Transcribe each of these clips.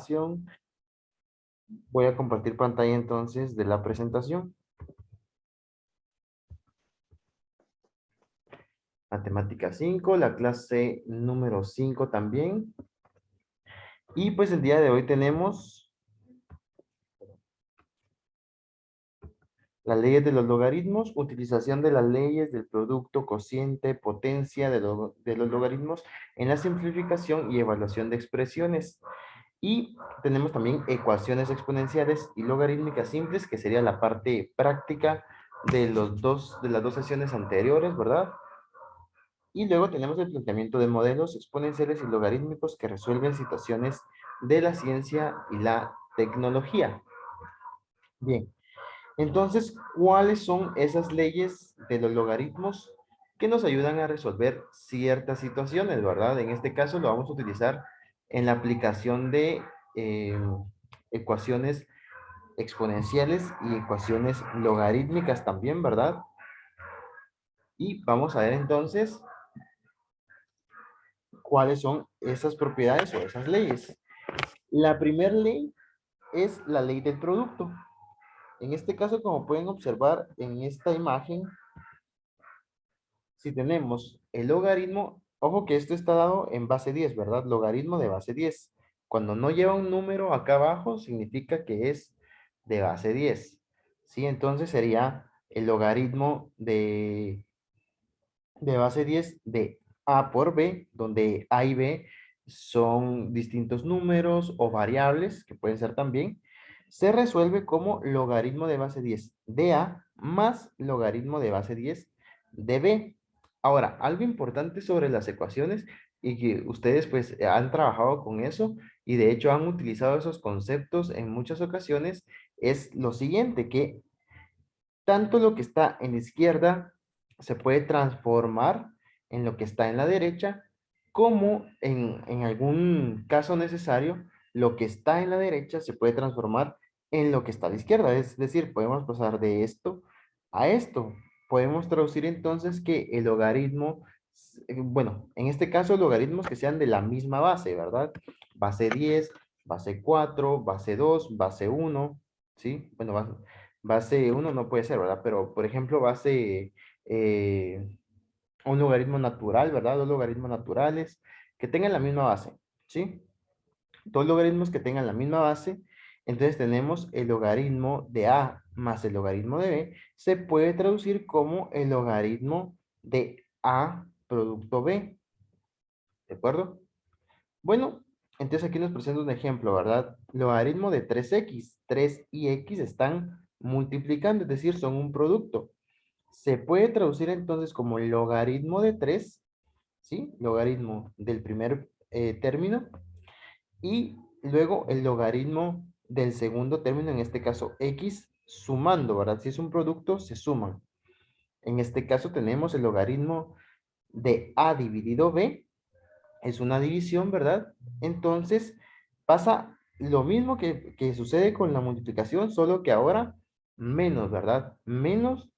información. Voy a compartir pantalla entonces de la presentación. Matemática 5, la clase número 5 también. Y pues el día de hoy tenemos las leyes de los logaritmos, utilización de las leyes del producto, cociente, potencia de los logaritmos en la simplificación y evaluación de expresiones. Y tenemos también ecuaciones exponenciales y logarítmicas simples, que sería la parte práctica de las dos sesiones anteriores, ¿verdad? Y luego tenemos el planteamiento de modelos exponenciales y logarítmicos que resuelven situaciones de la ciencia y la tecnología. Bien, entonces, ¿cuáles son esas leyes de los logaritmos que nos ayudan a resolver ciertas situaciones, verdad? En este caso lo vamos a utilizar en la aplicación de ecuaciones exponenciales y ecuaciones logarítmicas también, ¿verdad? Y vamos a ver entonces cuáles son esas propiedades o esas leyes. La primera ley es la ley del producto. En este caso, como pueden observar en esta imagen, si tenemos el logaritmo, ojo que esto está dado en base 10, ¿verdad? Logaritmo de base 10. Cuando no lleva un número acá abajo, significa que es de base 10. ¿Sí? Entonces sería el logaritmo de base 10 de A por B, donde A y B son distintos números o variables, que pueden ser también, se resuelve como logaritmo de base 10 de A más logaritmo de base 10 de B. Ahora, algo importante sobre las ecuaciones y que ustedes pues han trabajado con eso y de hecho han utilizado esos conceptos en muchas ocasiones es lo siguiente, que tanto lo que está en la izquierda se puede transformar en lo que está en la derecha, como en algún caso necesario, lo que está en la derecha se puede transformar en lo que está a la izquierda. Es decir, podemos pasar de esto a esto. Podemos traducir entonces que el logaritmo, bueno, en este caso logaritmos que sean de la misma base, ¿verdad? Base 10, base 4, base 2, base 1, ¿sí? Bueno, base 1 no puede ser, ¿verdad? Pero, por ejemplo, base un logaritmo natural, ¿verdad? Dos logaritmos naturales que tengan la misma base, ¿sí? Dos logaritmos que tengan la misma base. Entonces tenemos el logaritmo de A más el logaritmo de B. Se puede traducir como el logaritmo de A producto B. ¿De acuerdo? Bueno, entonces aquí nos presenta un ejemplo, ¿verdad? Logaritmo de 3x. 3 y x están multiplicando, es decir, son un producto. Se puede traducir entonces como logaritmo de 3, ¿sí? Logaritmo del primer término y luego el logaritmo del segundo término, en este caso x, sumando, ¿verdad? Si es un producto, se suman. En este caso tenemos el logaritmo de a dividido b, es una división, ¿verdad? Entonces pasa lo mismo que sucede con la multiplicación, solo que ahora menos, ¿verdad? Menos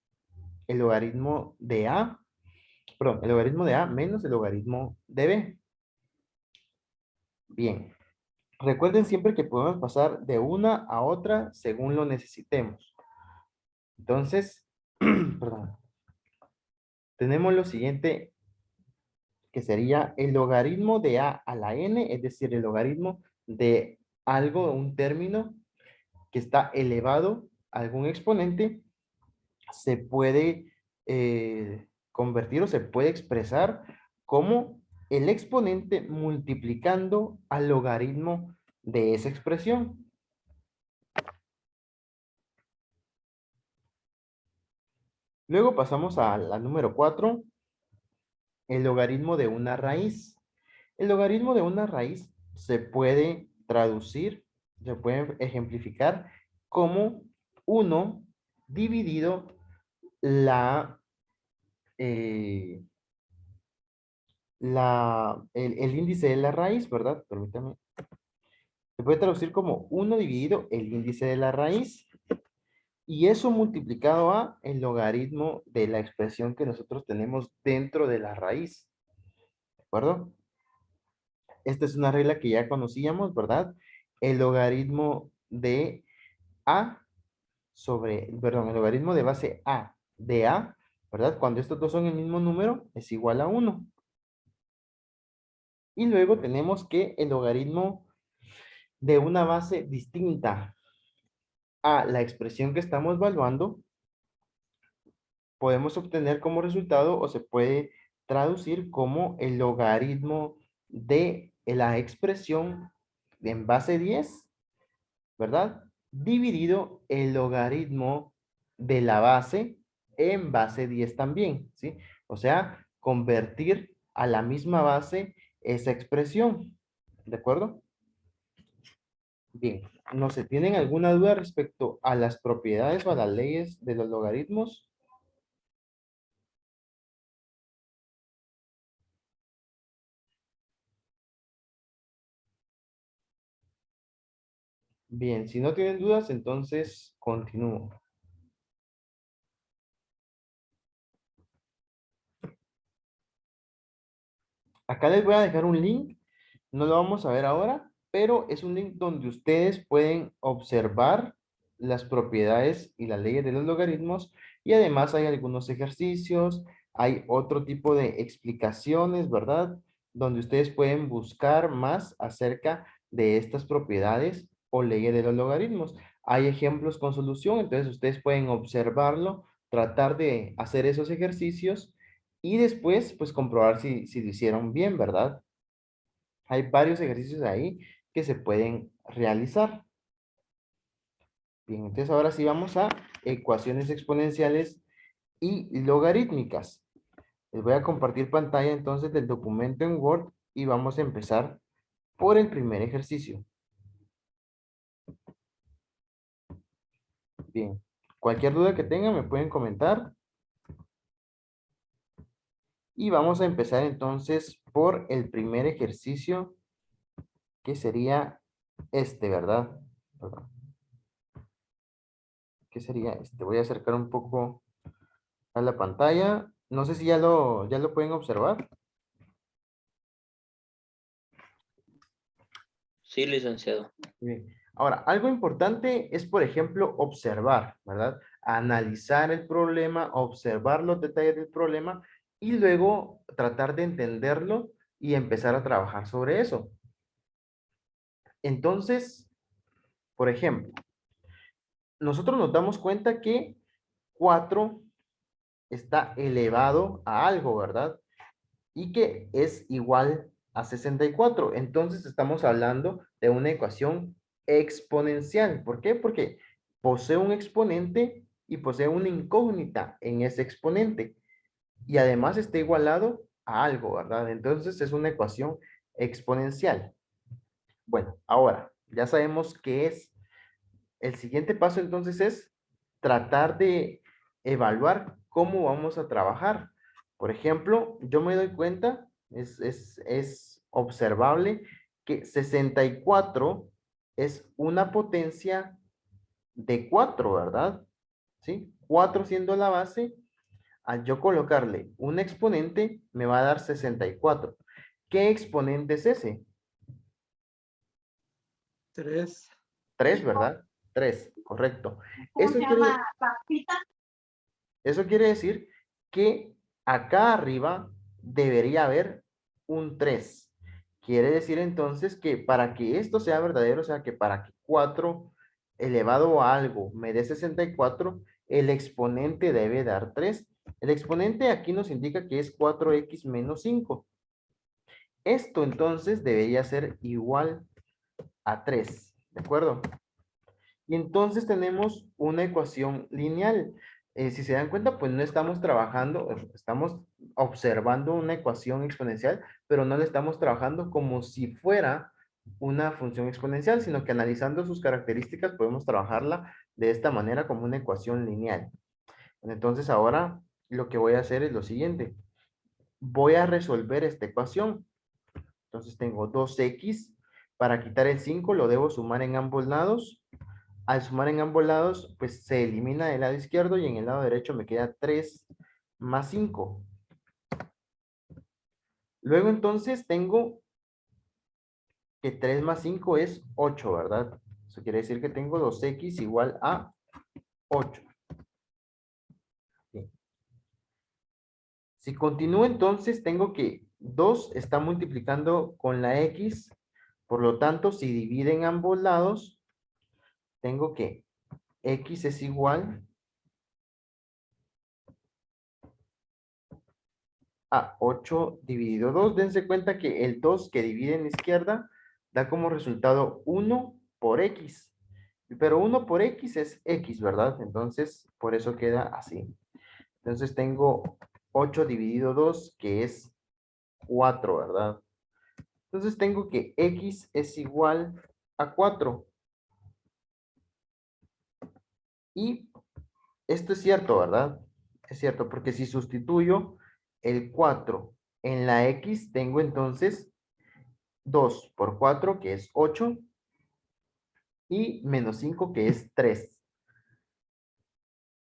el logaritmo de a, perdón, el logaritmo de a menos el logaritmo de b. Bien, recuerden siempre que podemos pasar de una a otra según lo necesitemos. Entonces, perdón, tenemos lo siguiente que sería el logaritmo de a a la n, es decir, el logaritmo de algo, un término que está elevado a algún exponente, se puede convertir o se puede expresar como el exponente multiplicando al logaritmo de esa expresión. Luego pasamos a la número 4, el logaritmo de una raíz. El logaritmo de una raíz se puede traducir, se puede ejemplificar como 1 dividido la, eh, el índice de la raíz, ¿verdad? Permítame. Se puede traducir como 1 dividido el índice de la raíz. Y eso multiplicado a el logaritmo de la expresión que nosotros tenemos dentro de la raíz. ¿De acuerdo? Esta es una regla que ya conocíamos, ¿verdad? el logaritmo de A perdón, el logaritmo de base A de A, ¿verdad? Cuando estos dos son el mismo número, es igual a 1. Y luego tenemos que el logaritmo de una base distinta a la expresión que estamos evaluando, podemos obtener como resultado o se puede traducir como el logaritmo de la expresión en base 10, ¿verdad? Dividido el logaritmo de la base en base 10 también, ¿sí? O sea, convertir a la misma base esa expresión, ¿de acuerdo? Bien, no sé, ¿tienen alguna duda respecto a las propiedades o a las leyes de los logaritmos? Bien, si no tienen dudas, entonces continúo. Acá les voy a dejar un link, no lo vamos a ver ahora, pero es un link donde ustedes pueden observar las propiedades y las leyes de los logaritmos y además hay algunos ejercicios, hay otro tipo de explicaciones, ¿verdad? Donde ustedes pueden buscar más acerca de estas propiedades o leyes de los logaritmos. Hay ejemplos con solución, entonces ustedes pueden observarlo, tratar de hacer esos ejercicios y después, pues comprobar si lo hicieron bien, ¿verdad? Hay varios ejercicios ahí que se pueden realizar. Bien, entonces ahora sí vamos a ecuaciones exponenciales y logarítmicas. Les voy a compartir pantalla entonces del documento en Word y vamos a empezar por el primer ejercicio. Bien, cualquier duda que tengan me pueden comentar. Y vamos a empezar entonces por el primer ejercicio que sería este, ¿verdad? Perdón. ¿Qué sería este? Voy a acercar un poco a la pantalla. No sé si ya lo pueden observar. Sí, licenciado. Bien. Ahora, algo importante es, por ejemplo, observar, ¿verdad? Analizar el problema, observar los detalles del problema y luego tratar de entenderlo y empezar a trabajar sobre eso. Entonces, por ejemplo, nosotros nos damos cuenta que 4 está elevado a algo, ¿verdad? Y que es igual a 64. Entonces estamos hablando de una ecuación exponencial. ¿Por qué? Porque posee un exponente y posee una incógnita en ese exponente. Y además está igualado a algo, ¿verdad? Entonces es una ecuación exponencial. Bueno, ahora ya sabemos qué es. El siguiente paso entonces es tratar de evaluar cómo vamos a trabajar. Por ejemplo, yo me doy cuenta, es observable que 64 es una potencia de 4, ¿verdad? ¿Sí? 4 siendo la base, al yo colocarle un exponente, me va a dar 64. ¿Qué exponente es ese? 3. 3, ¿verdad? 3, correcto. ¿Cómo Eso se quiere, llama? Papita. Eso quiere decir que acá arriba debería haber un 3. Quiere decir entonces que para que esto sea verdadero, o sea que para que 4 elevado a algo me dé 64, el exponente debe dar 3. El exponente aquí nos indica que es 4x menos 5. Esto entonces debería ser igual a 3, ¿de acuerdo? Y entonces tenemos una ecuación lineal. Si se dan cuenta, pues no estamos trabajando, estamos observando una ecuación exponencial, pero no la estamos trabajando como si fuera una función exponencial, sino que analizando sus características podemos trabajarla de esta manera como una ecuación lineal. Entonces ahora lo que voy a hacer es lo siguiente. Voy a resolver esta ecuación. Entonces tengo 2x. Para quitar el 5 lo debo sumar en ambos lados. Al sumar en ambos lados, pues se elimina del lado izquierdo y en el lado derecho me queda 3 más 5. Luego entonces tengo que 3 más 5 es 8, ¿verdad? Eso quiere decir que tengo 2x igual a 8. Bien. Si continúo, entonces tengo que 2 está multiplicando con la x, por lo tanto, si dividen ambos lados, tengo que x es igual a 8 dividido 2. Dense cuenta que el 2 que divide en la izquierda da como resultado 1 por x. Pero 1 por x es x, ¿verdad? Entonces, por eso queda así. Entonces tengo 8 dividido 2, que es 4, ¿verdad? Entonces tengo que x es igual a 4. Y esto es cierto, ¿verdad? Es cierto, porque si sustituyo el 4 en la x, tengo entonces 2 por 4, que es 8, y menos 5, que es 3.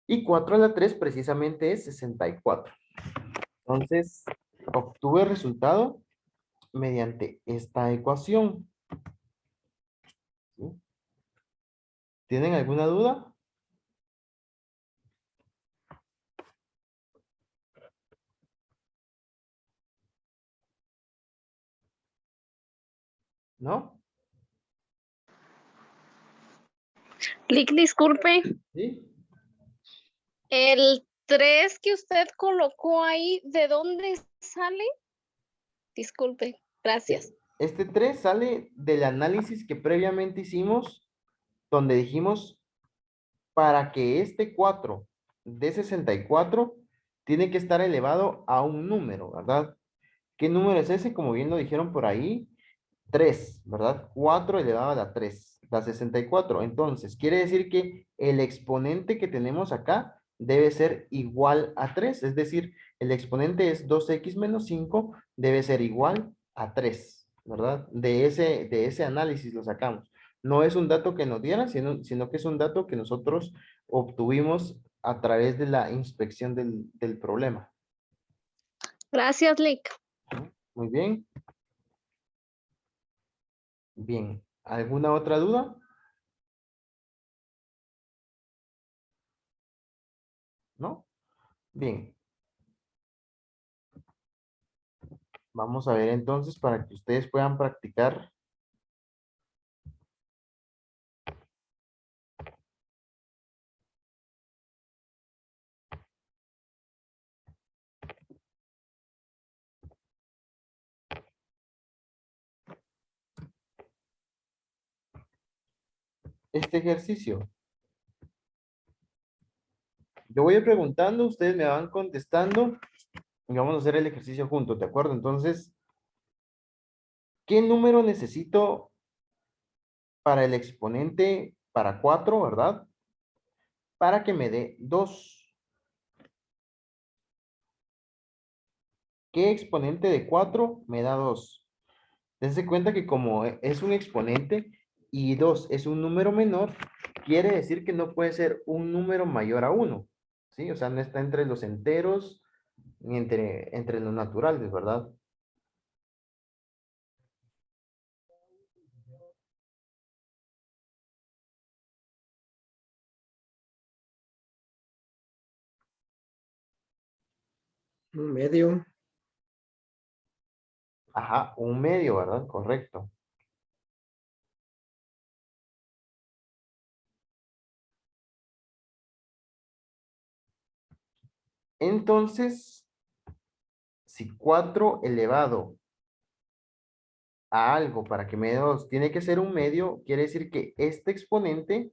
Y 4 a la 3 precisamente es 64. Entonces, obtuve el resultado mediante esta ecuación. ¿Sí? ¿Tienen alguna duda? ¿No? Lick, disculpe, ¿Sí? el 3 que usted colocó ahí, ¿de dónde sale? Disculpe, gracias. Este 3 sale del análisis que previamente hicimos, donde dijimos, para que este 4 de 64 tiene que estar elevado a un número, ¿verdad? ¿Qué número es ese? Como bien lo dijeron por ahí, 3, ¿verdad? 4 elevado a la 3, la 64. Entonces, quiere decir que el exponente que tenemos acá debe ser igual a 3. Es decir, el exponente es 2x menos 5, debe ser igual a 3, ¿verdad? De ese análisis lo sacamos. No es un dato que nos dieran, sino que es un dato que nosotros obtuvimos a través de la inspección del problema. Gracias, Lick. Muy bien. Bien. ¿Alguna otra duda? ¿No? Bien. Vamos a ver entonces para que ustedes puedan practicar. Este ejercicio. Yo voy a ir preguntando, ustedes me van contestando y vamos a hacer el ejercicio juntos, ¿de acuerdo? Entonces, ¿qué número necesito para el exponente para 4, verdad? Para que me dé 2. ¿Qué exponente de 4 me da 2? Dense cuenta que como es un exponente y 2 es un número menor, quiere decir que no puede ser un número mayor a 1. ¿Sí? O sea, no está entre los enteros ni entre los naturales, ¿verdad? Un medio. Ajá, un medio, ¿verdad? Correcto. Entonces, si 4 elevado a algo para que me dé 2 tiene que ser un medio, quiere decir que este exponente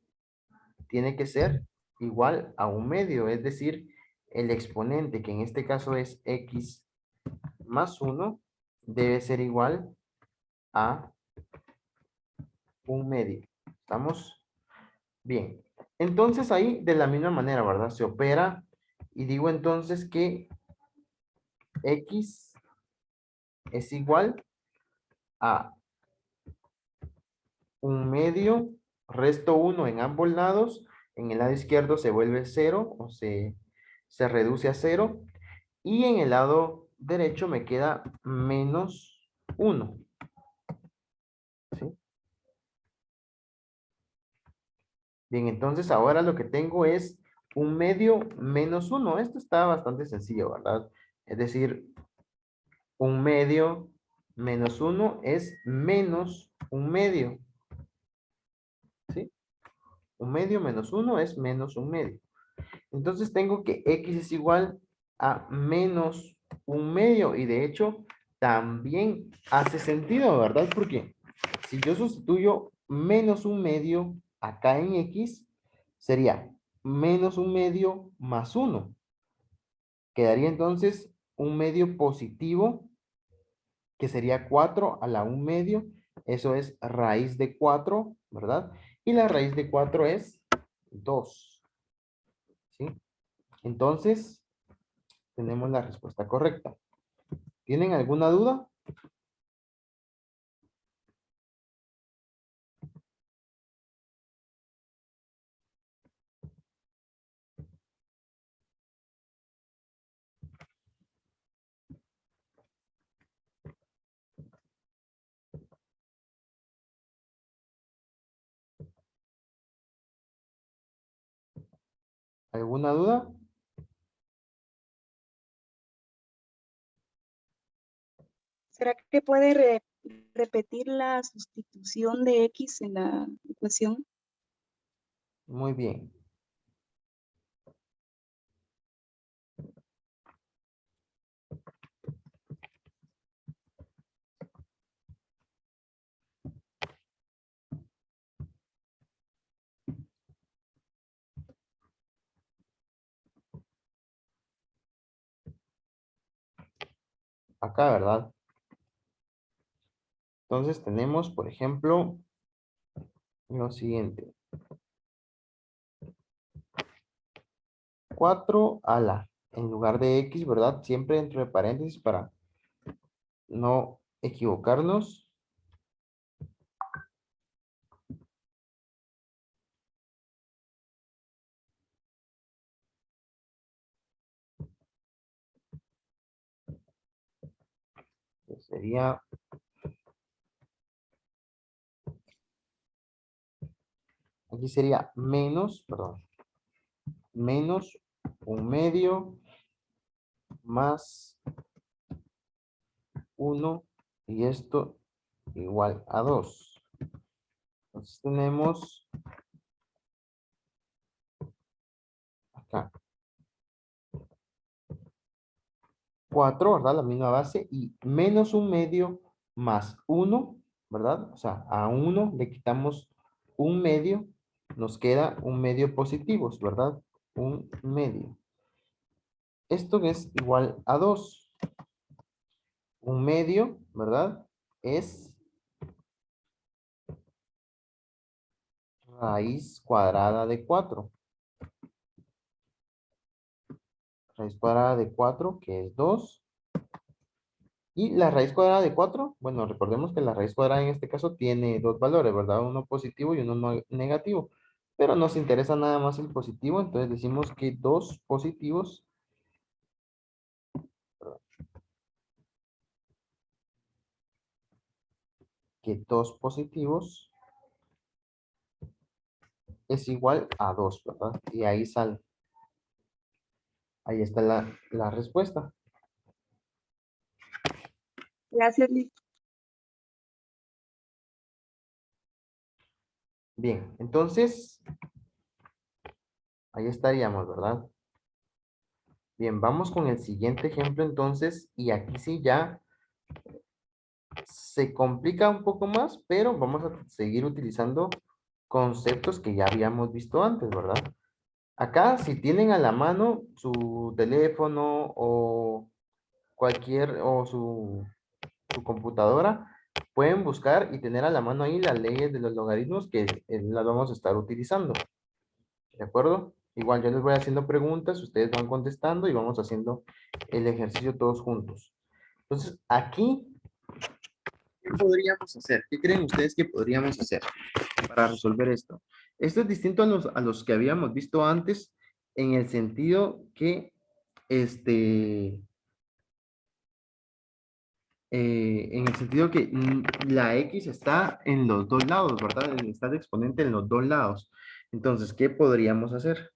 tiene que ser igual a un medio, es decir, el exponente, que en este caso es x más 1, debe ser igual a un medio. ¿Estamos? Bien. Entonces ahí de la misma manera, ¿verdad? Se opera y digo entonces que x es igual a un medio, resto 1 en ambos lados, en el lado izquierdo se vuelve 0 o se reduce a 0 y en el lado derecho me queda menos 1. Bien, entonces ahora lo que tengo es un medio menos 1. Esto está bastante sencillo, ¿verdad? Es decir, un medio menos 1 es menos un medio. ¿Sí? Un medio menos 1 es menos un medio. Entonces tengo que x es igual a menos un medio. Y de hecho, también hace sentido, ¿verdad? Porque si yo sustituyo menos un medio acá en x, sería menos un medio más 1. Quedaría entonces un medio positivo, que sería 4 a la 1 medio. Eso es raíz de 4, ¿verdad? Y la raíz de 4 es 2. ¿Sí? Entonces, tenemos la respuesta correcta. ¿Tienen alguna duda? ¿Alguna duda? ¿Será que puede repetir la sustitución de X en la ecuación? Muy bien. Acá, ¿verdad? Entonces tenemos, por ejemplo, lo siguiente. 4 a la, en lugar de x, ¿verdad? Siempre dentro de paréntesis para no equivocarnos. Que sería, aquí sería menos, perdón, menos un medio más 1 y esto igual a 2. Entonces tenemos acá 4, ¿verdad? La misma base y menos un medio más 1, ¿verdad? O sea, a 1 le quitamos un medio, nos queda un medio positivos, ¿verdad? Un medio. Esto es igual a 2. Un medio, ¿verdad? Es raíz cuadrada de 4. Raíz cuadrada de 4, que es 2. Y la raíz cuadrada de 4, bueno, recordemos que la raíz cuadrada en este caso tiene dos valores, ¿verdad? Uno positivo y uno negativo. Pero nos interesa nada más el positivo, entonces decimos que dos positivos, es igual a 2, ¿verdad? Y ahí sale. Ahí está la respuesta. Gracias, Liz. Bien, entonces, ahí estaríamos, ¿verdad? Bien, vamos con el siguiente ejemplo entonces, y aquí sí ya se complica un poco más, pero vamos a seguir utilizando conceptos que ya habíamos visto antes, ¿verdad? Acá, si tienen a la mano su teléfono o su computadora, pueden buscar y tener a la mano ahí las leyes de los logaritmos que las vamos a estar utilizando. ¿De acuerdo? Igual yo les voy haciendo preguntas, ustedes van contestando y vamos haciendo el ejercicio todos juntos. Entonces, aquí, ¿qué podríamos hacer? ¿Qué creen ustedes que podríamos hacer para resolver esto? Esto es distinto a los que habíamos visto antes en el sentido que en el sentido que la X está en los dos lados, ¿verdad? Está de exponente en los dos lados. Entonces, ¿qué podríamos hacer?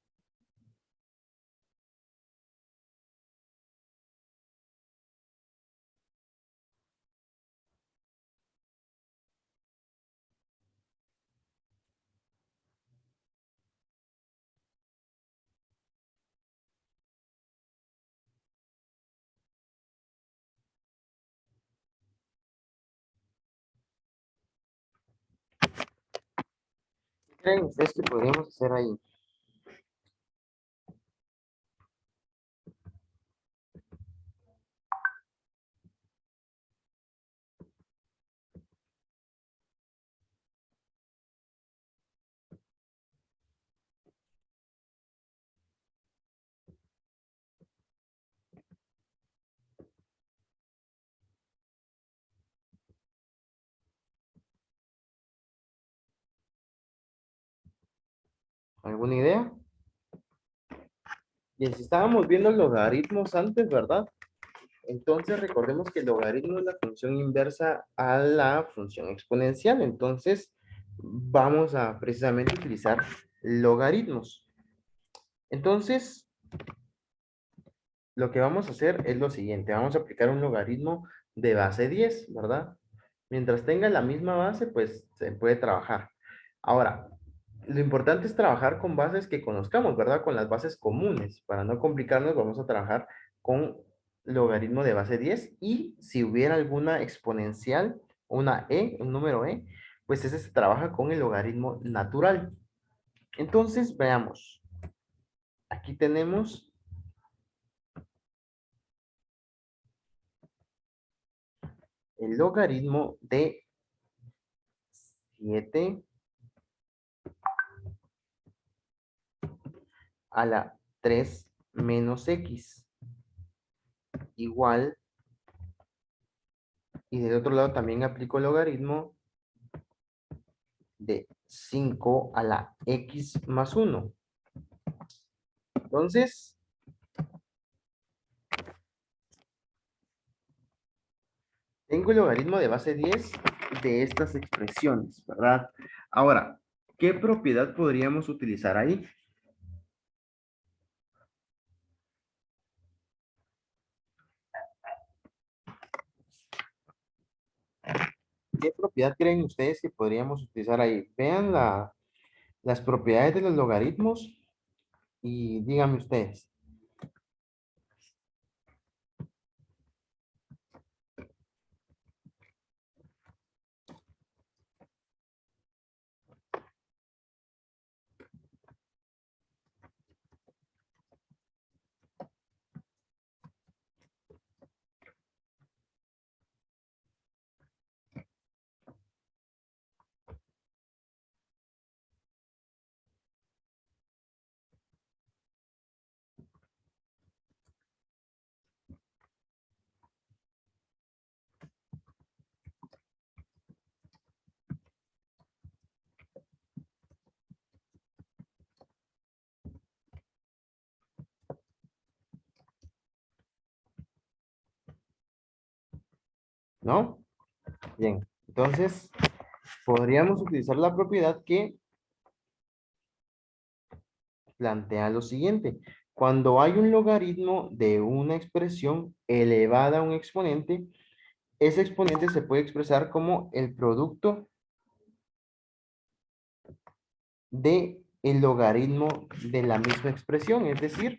¿Qué creen ustedes que podríamos hacer ahí? ¿Alguna idea? Bien, si estábamos viendo logaritmos antes, ¿verdad? Entonces recordemos que el logaritmo es la función inversa a la función exponencial. Entonces vamos a precisamente utilizar logaritmos. Entonces, lo que vamos a hacer es lo siguiente. Vamos a aplicar un logaritmo de base 10, ¿verdad? Mientras tenga la misma base, pues se puede trabajar. Ahora, lo importante es trabajar con bases que conozcamos, ¿verdad? Con las bases comunes. Para no complicarnos, vamos a trabajar con logaritmo de base 10 y si hubiera alguna exponencial, una e, un número e, pues ese se trabaja con el logaritmo natural. Entonces, veamos. Aquí tenemos el logaritmo de 7 a la 3 menos x igual, y del otro lado también aplico el logaritmo de 5 a la x más 1. Entonces, tengo el logaritmo de base 10 de estas expresiones, ¿verdad? Ahora, ¿qué propiedad podríamos utilizar ahí? ¿Qué propiedad creen ustedes que podríamos utilizar ahí? Vean las propiedades de los logaritmos y díganme ustedes. ¿No? Bien, entonces podríamos utilizar la propiedad que plantea lo siguiente. Cuando hay un logaritmo de una expresión elevada a un exponente, ese exponente se puede expresar como el producto de el logaritmo de la misma expresión. Es decir,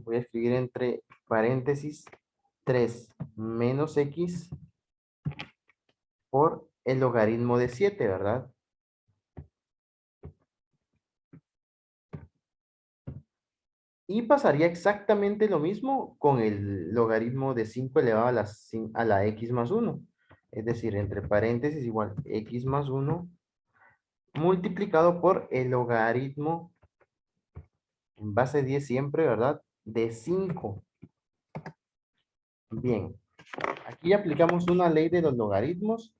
voy a escribir entre paréntesis 3 menos x por el logaritmo de 7, ¿verdad? Y pasaría exactamente lo mismo con el logaritmo de 5 elevado a la x más 1. Es decir, entre paréntesis igual x más 1 multiplicado por el logaritmo en base 10 siempre, ¿verdad? De 5. Bien, aquí aplicamos una ley de los logaritmos.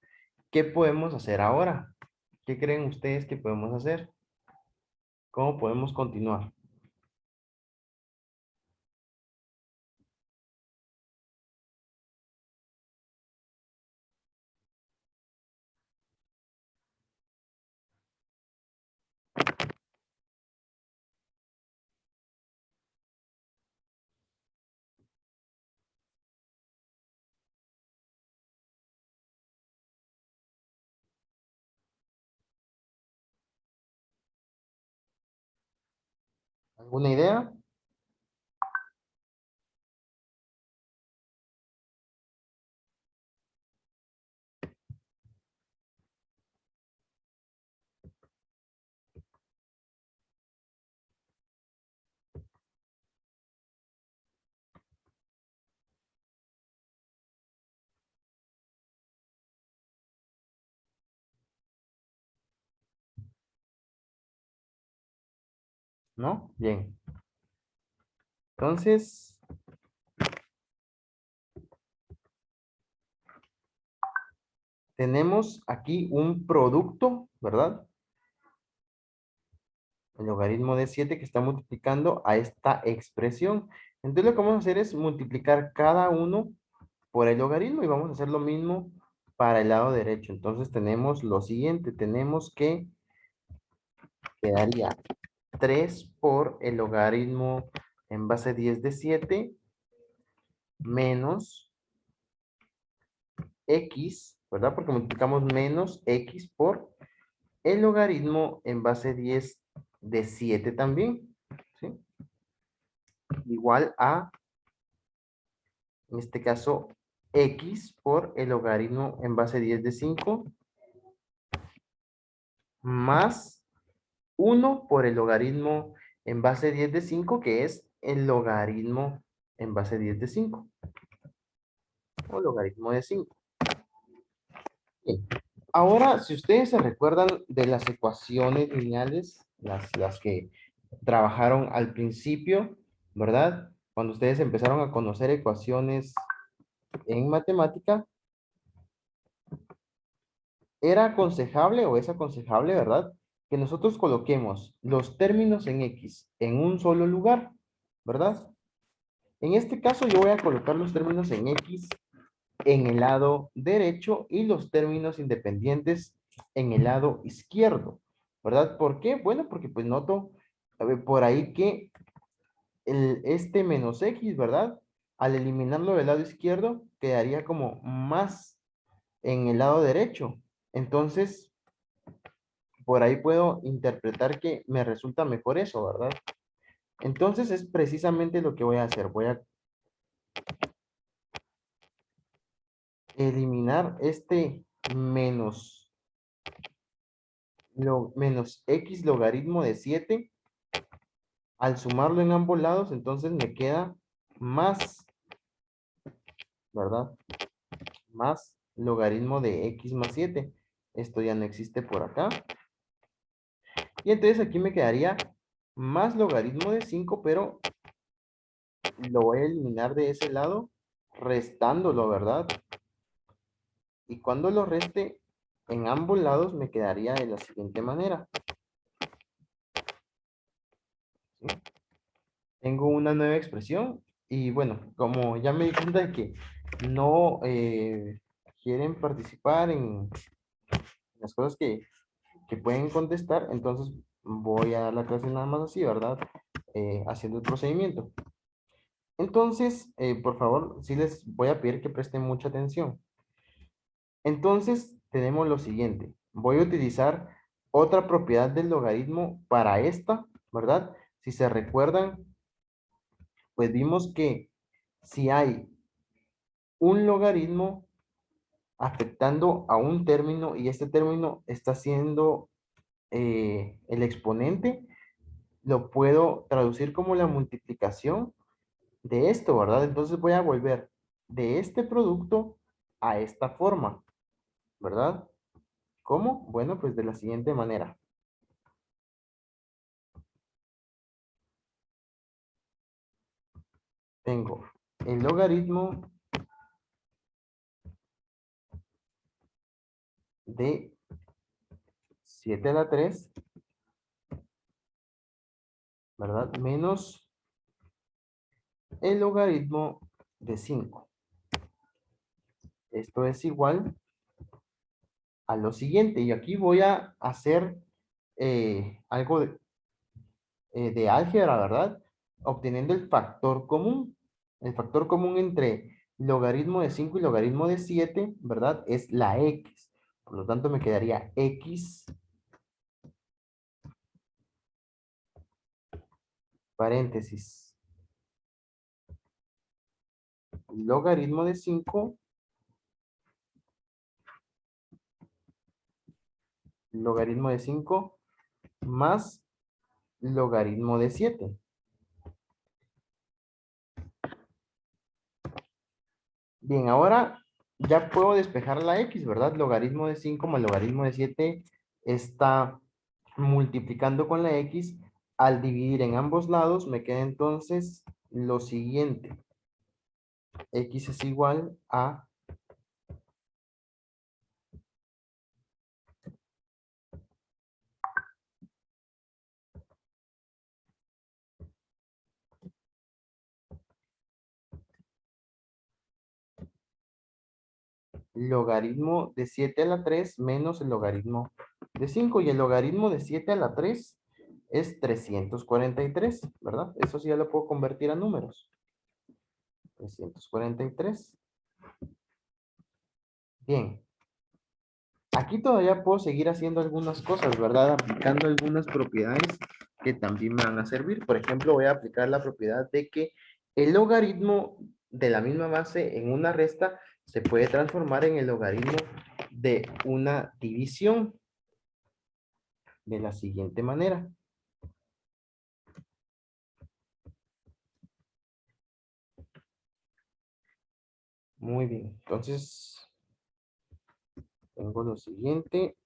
¿Qué podemos hacer ahora? ¿Qué creen ustedes que podemos hacer? ¿Cómo podemos continuar? ¿Alguna idea? ¿No? Bien. Entonces, tenemos aquí un producto, ¿verdad? El logaritmo de 7 que está multiplicando a esta expresión. Entonces lo que vamos a hacer es multiplicar cada uno por el logaritmo y vamos a hacer lo mismo para el lado derecho. Entonces tenemos lo siguiente, tenemos que quedaría 3 por el logaritmo en base 10 de 7 menos x, ¿verdad? Porque multiplicamos menos x por el logaritmo en base 10 de 7 también, ¿sí? Igual a, en este caso, x por el logaritmo en base 10 de 5 más 1 por el logaritmo en base 10 de 5, que es el logaritmo en base 10 de 5, o logaritmo de 5. Bien. Ahora, si ustedes se recuerdan de las ecuaciones lineales, las que trabajaron al principio, ¿verdad? Cuando ustedes empezaron a conocer ecuaciones en matemática, era aconsejable o es aconsejable, ¿verdad? Que nosotros coloquemos los términos en X en un solo lugar, ¿verdad? En este caso yo voy a colocar los términos en X en el lado derecho y los términos independientes en el lado izquierdo, ¿verdad? ¿Por qué? Bueno, porque pues noto por ahí que este menos X, ¿verdad? Al eliminarlo del lado izquierdo, quedaría como más en el lado derecho. Entonces, por ahí puedo interpretar que me resulta mejor eso, ¿verdad? Entonces es precisamente lo que voy a hacer. Voy a eliminar este menos, menos x logaritmo de 7. Al sumarlo en ambos lados, entonces me queda más, ¿verdad? Más logaritmo de x más 7. Esto ya no existe por acá. Y entonces aquí me quedaría más logaritmo de 5, pero lo voy a eliminar de ese lado, restándolo, ¿verdad? Y cuando lo reste en ambos lados me quedaría de la siguiente manera. ¿Sí? Tengo una nueva expresión y bueno, como ya me di cuenta de que no quieren participar en las cosas que pueden contestar, entonces voy a dar la clase nada más así, ¿verdad? Haciendo el procedimiento. Entonces, por favor, sí les voy a pedir que presten mucha atención. Entonces, tenemos lo siguiente. Voy a utilizar otra propiedad del logaritmo para esta, ¿verdad? Si se recuerdan, pues vimos que si hay un logaritmo afectando a un término y este término está siendo el exponente, lo puedo traducir como la multiplicación de esto, ¿verdad? Entonces voy a volver de este producto a esta forma, ¿verdad? ¿Cómo? Bueno, pues de la siguiente manera. Tengo el logaritmo de 7 a la 3, ¿verdad? Menos el logaritmo de 5. Esto es igual a lo siguiente. Y aquí voy a hacer algo de álgebra, ¿verdad? Obteniendo el factor común. El factor común entre logaritmo de 5 y logaritmo de 7, ¿verdad? Es la x. Por lo tanto, me quedaría x paréntesis, logaritmo de 5, logaritmo de 5 más logaritmo de 7. Bien, ahora ya puedo despejar la x, ¿verdad? Logaritmo de 5 más logaritmo de 7 está multiplicando con la x. Al dividir en ambos lados me queda entonces lo siguiente. X es igual a logaritmo de 7 a la 3 menos el logaritmo de 5. Y el logaritmo de 7 a la 3 es 343, ¿verdad? Eso sí ya lo puedo convertir a números. 343. Bien. Aquí todavía puedo seguir haciendo algunas cosas, ¿verdad? Aplicando algunas propiedades que también me van a servir. Por ejemplo, voy a aplicar la propiedad de que el logaritmo de la misma base en una resta se puede transformar en el logaritmo de una división de la siguiente manera. Muy bien, entonces tengo lo siguiente.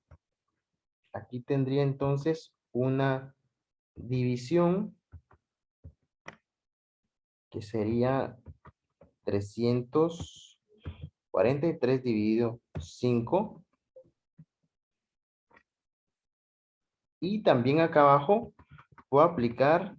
Aquí tendría entonces una división que sería 343 dividido 5. Y también acá abajo puedo aplicar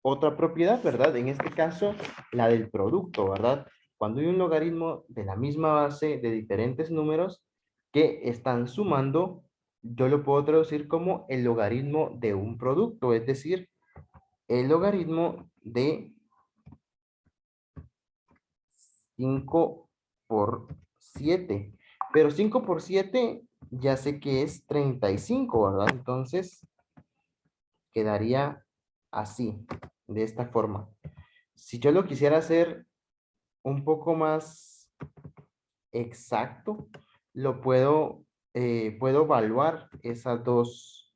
otra propiedad, ¿verdad? En este caso, la del producto, ¿verdad? Cuando hay un logaritmo de la misma base de diferentes números que están sumando, yo lo puedo traducir como el logaritmo de un producto, es decir, el logaritmo de 5 por 7. Pero 5 por 7 ya sé que es 35, ¿verdad? Entonces quedaría así, de esta forma. Si yo lo quisiera hacer un poco más exacto, lo puedo evaluar esas dos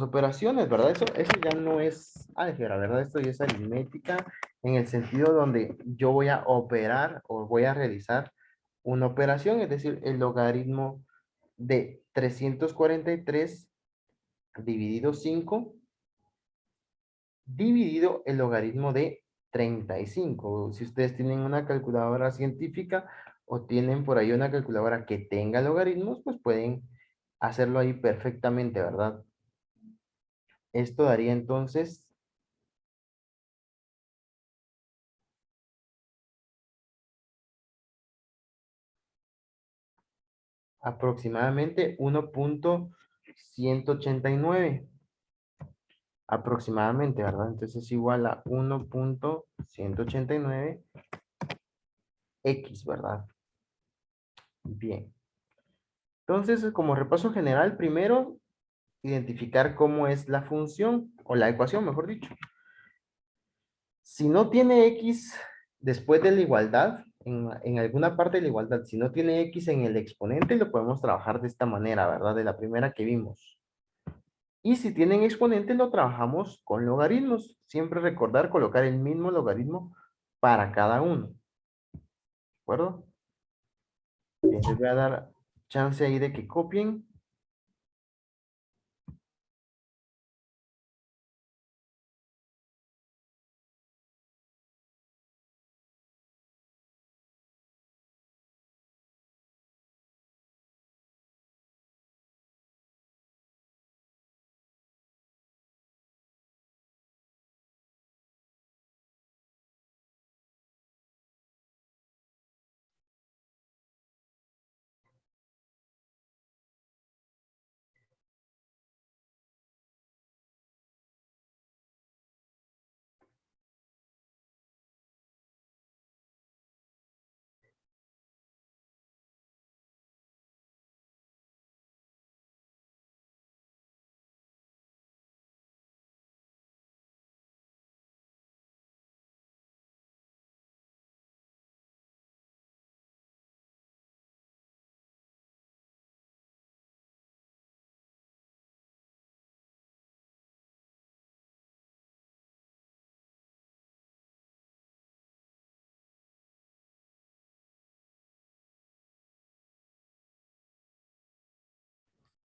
operaciones, ¿verdad? Eso ya no es álgebra, ¿verdad? Esto ya es aritmética en el sentido donde yo voy a operar o voy a realizar una operación, es decir, el logaritmo de 343 dividido 5 dividido el logaritmo de 35. Si ustedes tienen una calculadora científica o tienen por ahí una calculadora que tenga logaritmos, pues pueden hacerlo ahí perfectamente, ¿verdad? Esto daría entonces aproximadamente 1.189. Aproximadamente, ¿verdad? Entonces es igual a 1.189 x, ¿verdad? Bien. Entonces, como repaso general, primero, identificar cómo es la función, o la ecuación, mejor dicho. Si no tiene x después de la igualdad, en alguna parte de la igualdad, si no tiene x en el exponente, lo podemos trabajar de esta manera, ¿verdad? De la primera que vimos. Y si tienen exponente, lo trabajamos con logaritmos. Siempre recordar colocar el mismo logaritmo para cada uno. ¿De acuerdo? Bien, les voy a dar chance ahí de que copien.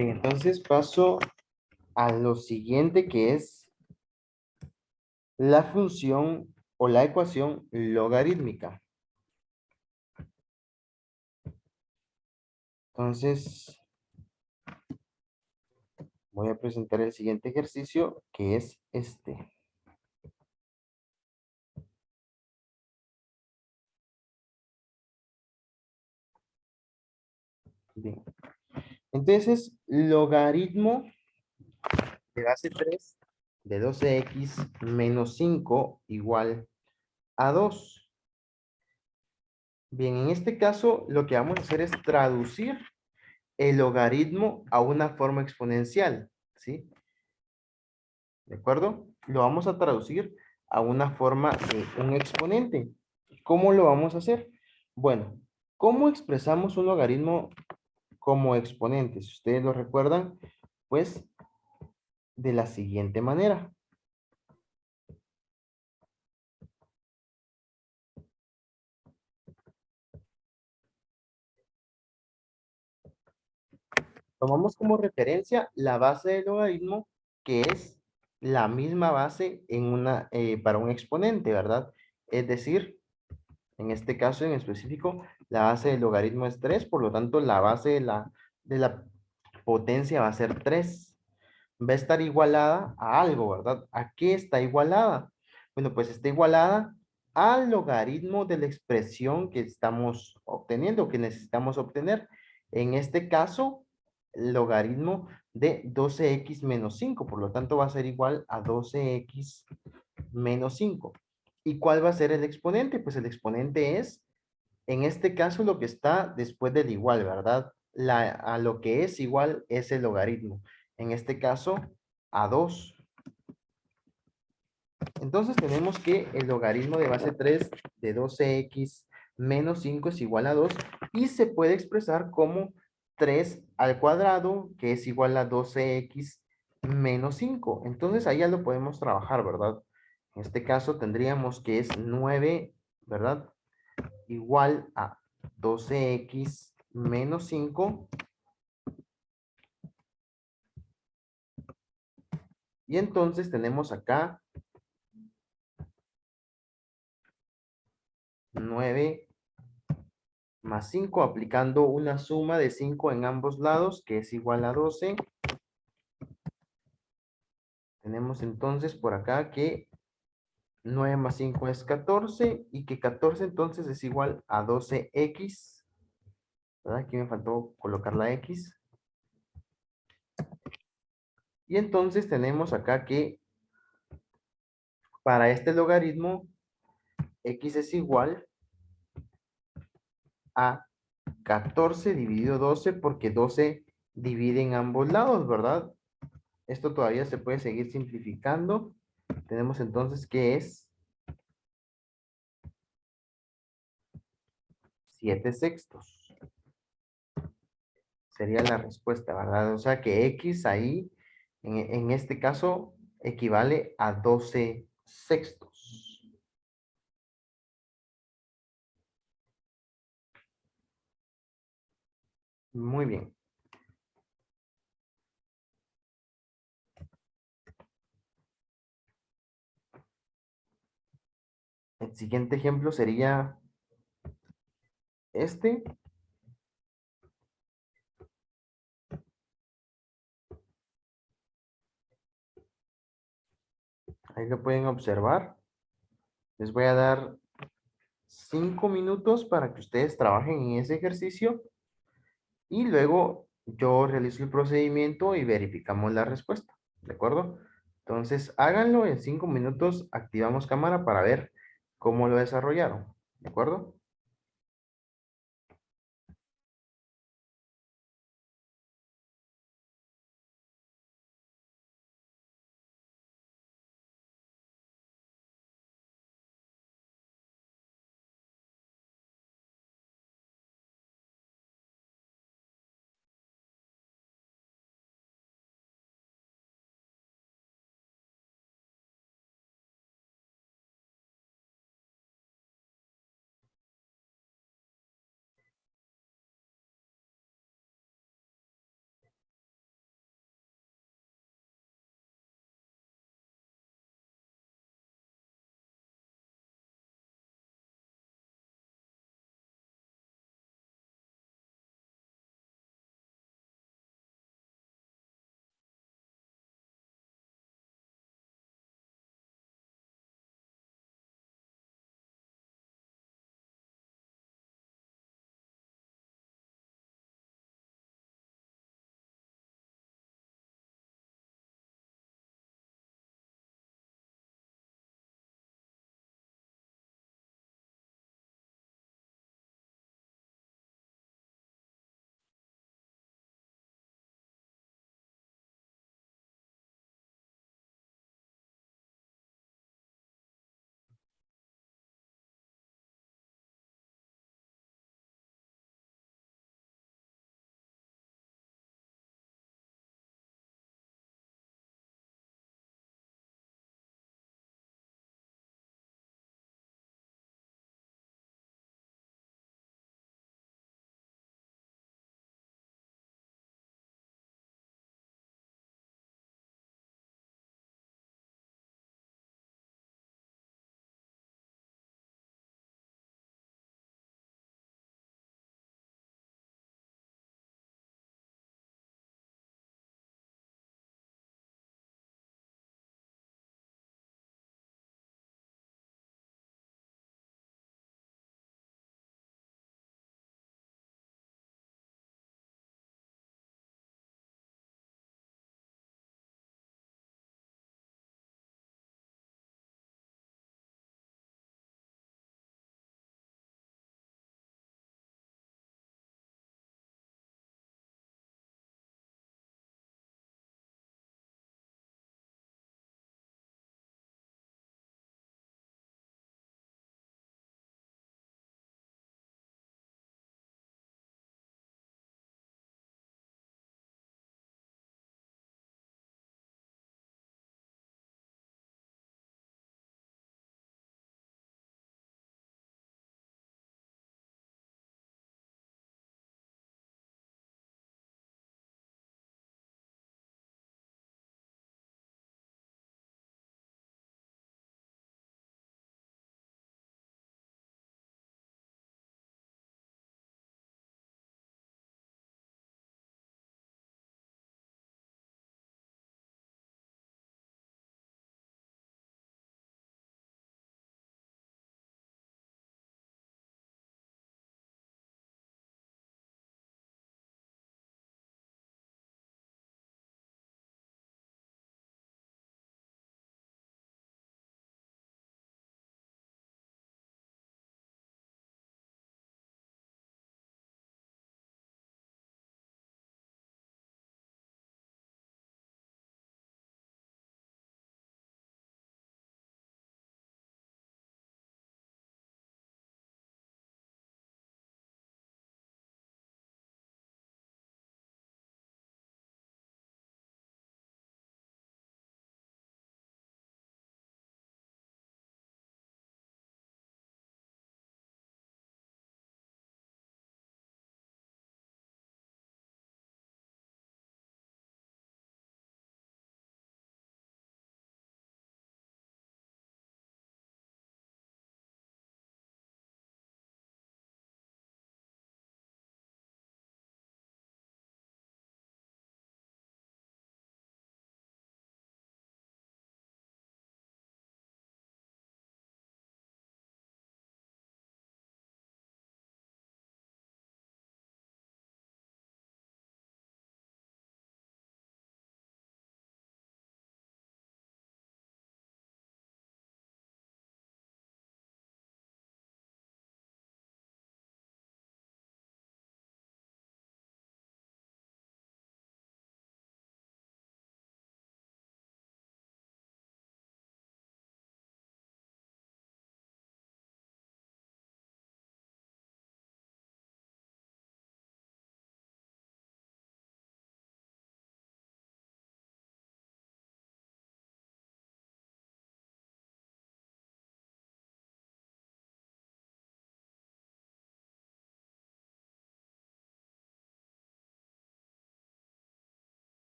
Bien, entonces paso a lo siguiente que es la función o la ecuación logarítmica. Entonces, voy a presentar el siguiente ejercicio que es este. Bien. Entonces, logaritmo de base 3 de 12x menos 5 igual a 2. Bien, en este caso lo que vamos a hacer es traducir el logaritmo a una forma exponencial, ¿sí? ¿De acuerdo? Lo vamos a traducir a una forma de un exponente. ¿Cómo lo vamos a hacer? Bueno, ¿cómo expresamos un logaritmo como exponente? Si ustedes lo recuerdan, pues de la siguiente manera. Tomamos como referencia la base del logaritmo, que es la misma base en para un exponente, ¿verdad? Es decir, en este caso en específico, la base del logaritmo es 3, por lo tanto, la base de la potencia va a ser 3. Va a estar igualada a algo, ¿verdad? ¿A qué está igualada? Bueno, pues está igualada al logaritmo de la expresión que estamos obteniendo, que necesitamos obtener. En este caso, el logaritmo de 12x menos 5, por lo tanto va a ser igual a 12x menos 5. ¿Y cuál va a ser el exponente? Pues el exponente es, en este caso, lo que está después del igual, ¿verdad? A lo que es igual es el logaritmo. En este caso, a 2. Entonces tenemos que el logaritmo de base 3 de 12x menos 5 es igual a 2 y se puede expresar como 3 al cuadrado, que es igual a 12x menos 5. Entonces ahí ya lo podemos trabajar, ¿verdad? En este caso tendríamos que es 9, ¿verdad? Igual a 12x menos 5. Y entonces tenemos acá 9 más 5, aplicando una suma de 5 en ambos lados, que es igual a 12. Tenemos entonces por acá que 9 más 5 es 14 y que 14 entonces es igual a 12x. ¿Verdad? Aquí me faltó colocar la x. Y entonces tenemos acá que para este logaritmo x es igual a 14 dividido 12 porque 12 divide en ambos lados, ¿verdad? Esto todavía se puede seguir simplificando. Tenemos entonces que es 7 sextos. Sería la respuesta, ¿verdad? O sea que x ahí, en este caso, equivale a 12 sextos. Muy bien. El siguiente ejemplo sería este. Ahí lo pueden observar. Les voy a dar 5 minutos para que ustedes trabajen en ese ejercicio y luego yo realizo el procedimiento y verificamos la respuesta. ¿De acuerdo? Entonces, háganlo en 5 minutos. Activamos cámara para ver cómo lo desarrollaron. ¿De acuerdo?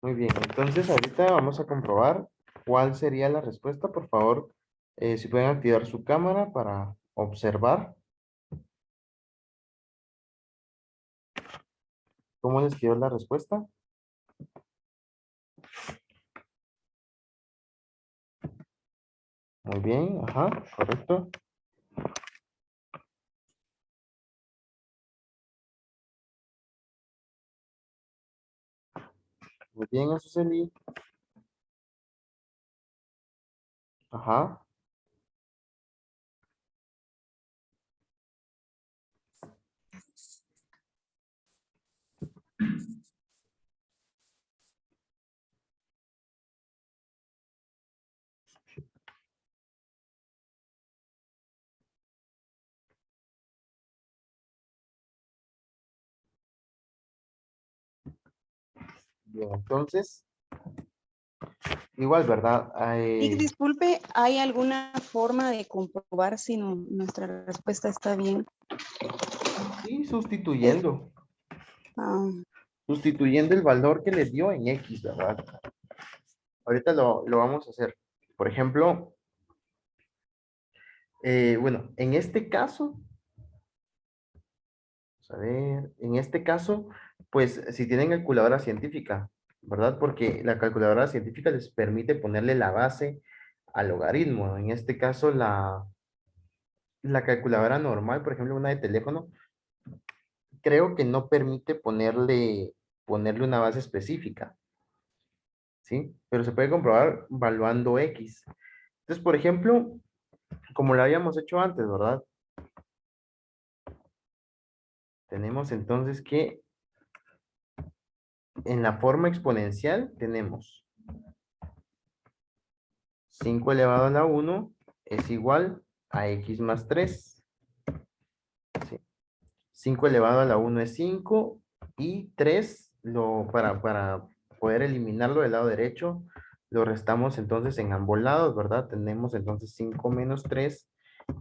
Muy bien, entonces ahorita vamos a comprobar cuál sería la respuesta. Por favor, si pueden activar su cámara para observar cómo les quedó la respuesta. Muy bien, ajá, correcto. Muy bien, Azuceli. Ajá. Bien, entonces, igual, ¿verdad? Y disculpe, ¿hay alguna forma de comprobar si nuestra respuesta está bien? Sí, Es, sustituyendo. ah, Sustituyendo el valor que le dio en X, ¿verdad? Ahorita lo vamos a hacer. Por ejemplo, bueno, en este caso, vamos a ver, en este caso, pues si tienen calculadora científica, ¿verdad? Porque la calculadora científica les permite ponerle la base al logaritmo. En este caso, la calculadora normal, por ejemplo, una de teléfono, creo que no permite ponerle una base específica, ¿sí? Pero se puede comprobar valuando X. Entonces, por ejemplo, como lo habíamos hecho antes, ¿verdad? Tenemos entonces que en la forma exponencial tenemos 5 elevado a la 1 es igual a X más 3. ¿Sí? 5 elevado a la 1 es 5 y 3, para poder eliminarlo del lado derecho, lo restamos entonces en ambos lados, ¿verdad? Tenemos entonces 5 menos 3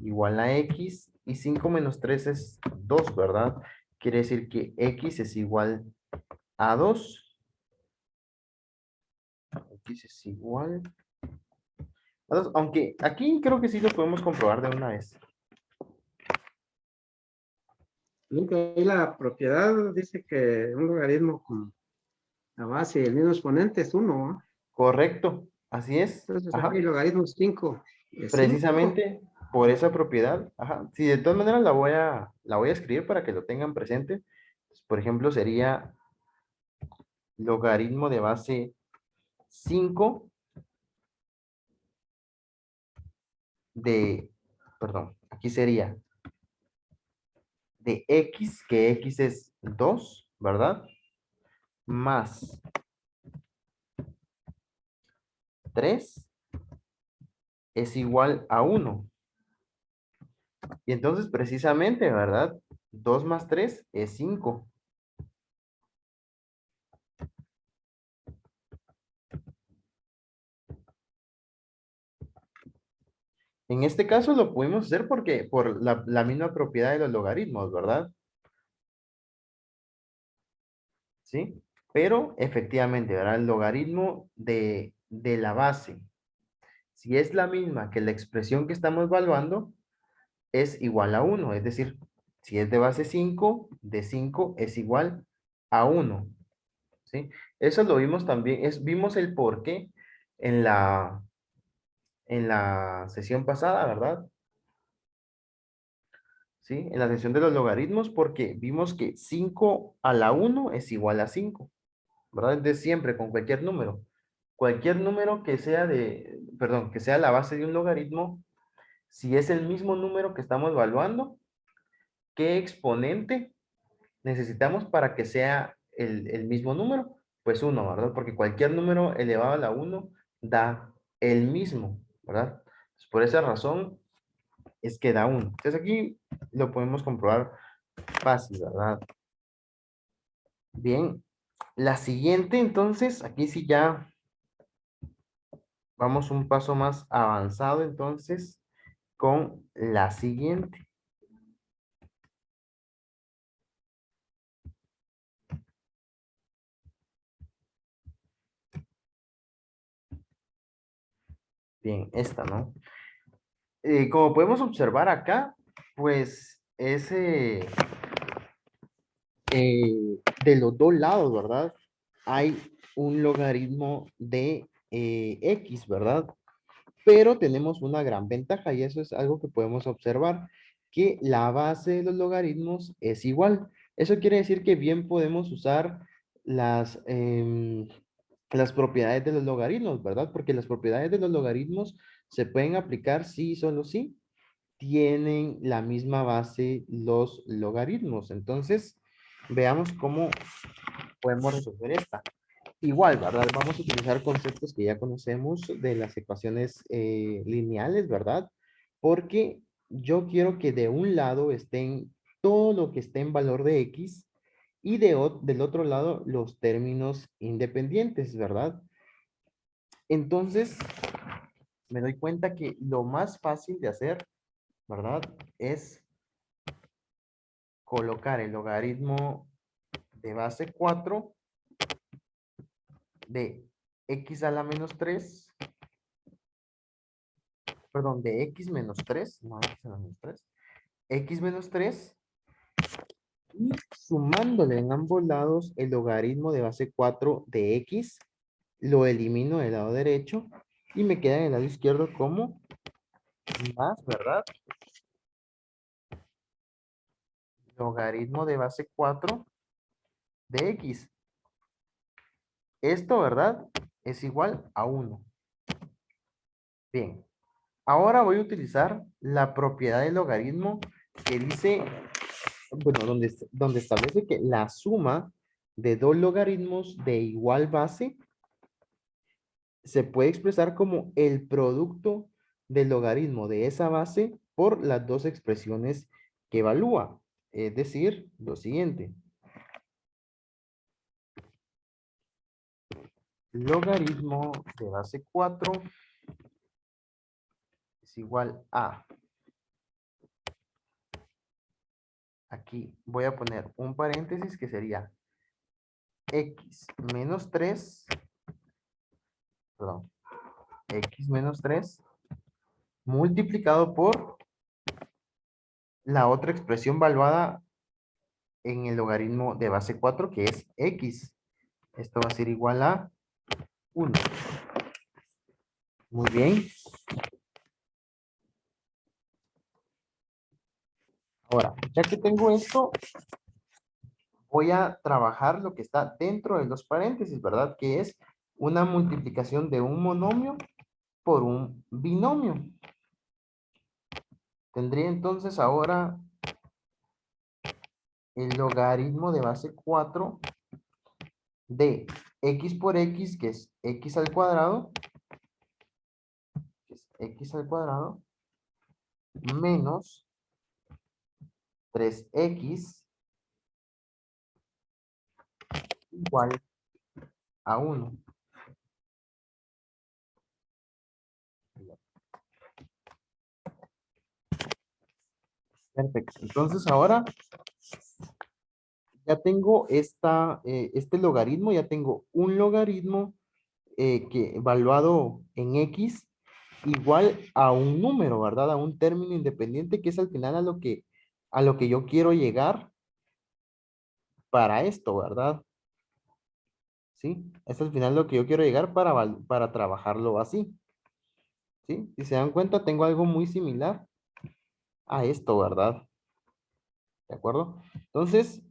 igual a X y 5 menos 3 es 2, ¿verdad? Quiere decir que X es igual a 2. X es igual a 2, aunque aquí creo que sí lo podemos comprobar de una vez. Ahí la propiedad dice que un logaritmo con la base y el mismo exponente es 1, ¿no? Correcto, así es. Entonces Ajá. aquí logaritmo 5 es 5. Precisamente por esa propiedad. Ajá. Sí, de todas maneras la voy a escribir para que lo tengan presente. Por ejemplo, sería logaritmo de base 5 de, perdón, aquí sería de X, que X es 2, ¿verdad? Más 3 es igual a 1. Y entonces precisamente, ¿verdad? 2 más 3 es 5. En este caso lo pudimos hacer porque por la misma propiedad de los logaritmos, ¿verdad? ¿Sí? Pero efectivamente, ¿verdad? El logaritmo de la base, si es la misma que la expresión que estamos evaluando, es igual a 1. Es decir, si es de base 5, de 5 es igual a 1. ¿Sí? Eso lo vimos también, vimos el por qué en la sesión pasada, ¿verdad? ¿Sí? En la sesión de los logaritmos, porque vimos que 5 a la 1 es igual a 5. ¿Verdad? Entonces siempre con cualquier número que sea perdón, que sea la base de un logaritmo, si es el mismo número que estamos evaluando, ¿qué exponente necesitamos para que sea el mismo número? Pues 1, ¿verdad? Porque cualquier número elevado a la 1 da el mismo, ¿verdad? Pues por esa razón es que da 1. Entonces aquí lo podemos comprobar fácil, ¿verdad? Bien, la siguiente entonces, aquí sí ya vamos un paso más avanzado entonces con la siguiente. Bien, esta, ¿no? Como podemos observar acá, pues ese de los dos lados, ¿verdad? Hay un logaritmo de X, ¿verdad? Pero tenemos una gran ventaja y eso es algo que podemos observar, que la base de los logaritmos es igual. Eso quiere decir que bien podemos usar las propiedades de los logaritmos, ¿verdad? Porque las propiedades de los logaritmos se pueden aplicar sí y solo sí tienen la misma base los logaritmos. Entonces, veamos cómo podemos resolver esta. Igual, ¿verdad? Vamos a utilizar conceptos que ya conocemos de las ecuaciones lineales, ¿verdad? Porque yo quiero que de un lado estén todo lo que esté en valor de X y del otro lado los términos independientes, ¿verdad? Entonces, me doy cuenta que lo más fácil de hacer, ¿verdad? Es colocar el logaritmo de base 4 de x a la menos 3, perdón, de x menos 3, no x a la menos 3, x menos 3, y sumándole en ambos lados el logaritmo de base 4 de x, lo elimino del lado derecho y me queda en el lado izquierdo como más, ¿verdad? Logaritmo de base 4 de x. Esto, ¿verdad? Es igual a 1. Bien. Ahora voy a utilizar la propiedad del logaritmo que dice, bueno, donde establece que la suma de dos logaritmos de igual base se puede expresar como el producto del logaritmo de esa base por las dos expresiones que evalúa. Es decir, lo siguiente. Logaritmo de base 4 es igual a... Aquí voy a poner un paréntesis que sería x menos 3, perdón, x menos 3 multiplicado por la otra expresión valuada en el logaritmo de base 4 que es x. Esto va a ser igual a 1. Muy bien. Ahora, ya que tengo esto, voy a trabajar lo que está dentro de los paréntesis, ¿verdad? Que es una multiplicación de un monomio por un binomio. Tendría entonces ahora el logaritmo de base 4 de x por x, que es x al cuadrado, menos 3x igual a 1. Perfecto. Entonces ahora ya tengo este logaritmo, ya tengo un logaritmo que evaluado en x igual a un número, ¿verdad? A un término independiente que es al final a lo que yo quiero llegar para esto, ¿verdad? ¿Sí? Es al final lo que yo quiero llegar para trabajarlo así. ¿Sí? Si se dan cuenta, tengo algo muy similar a esto, ¿verdad? ¿De acuerdo? Entonces,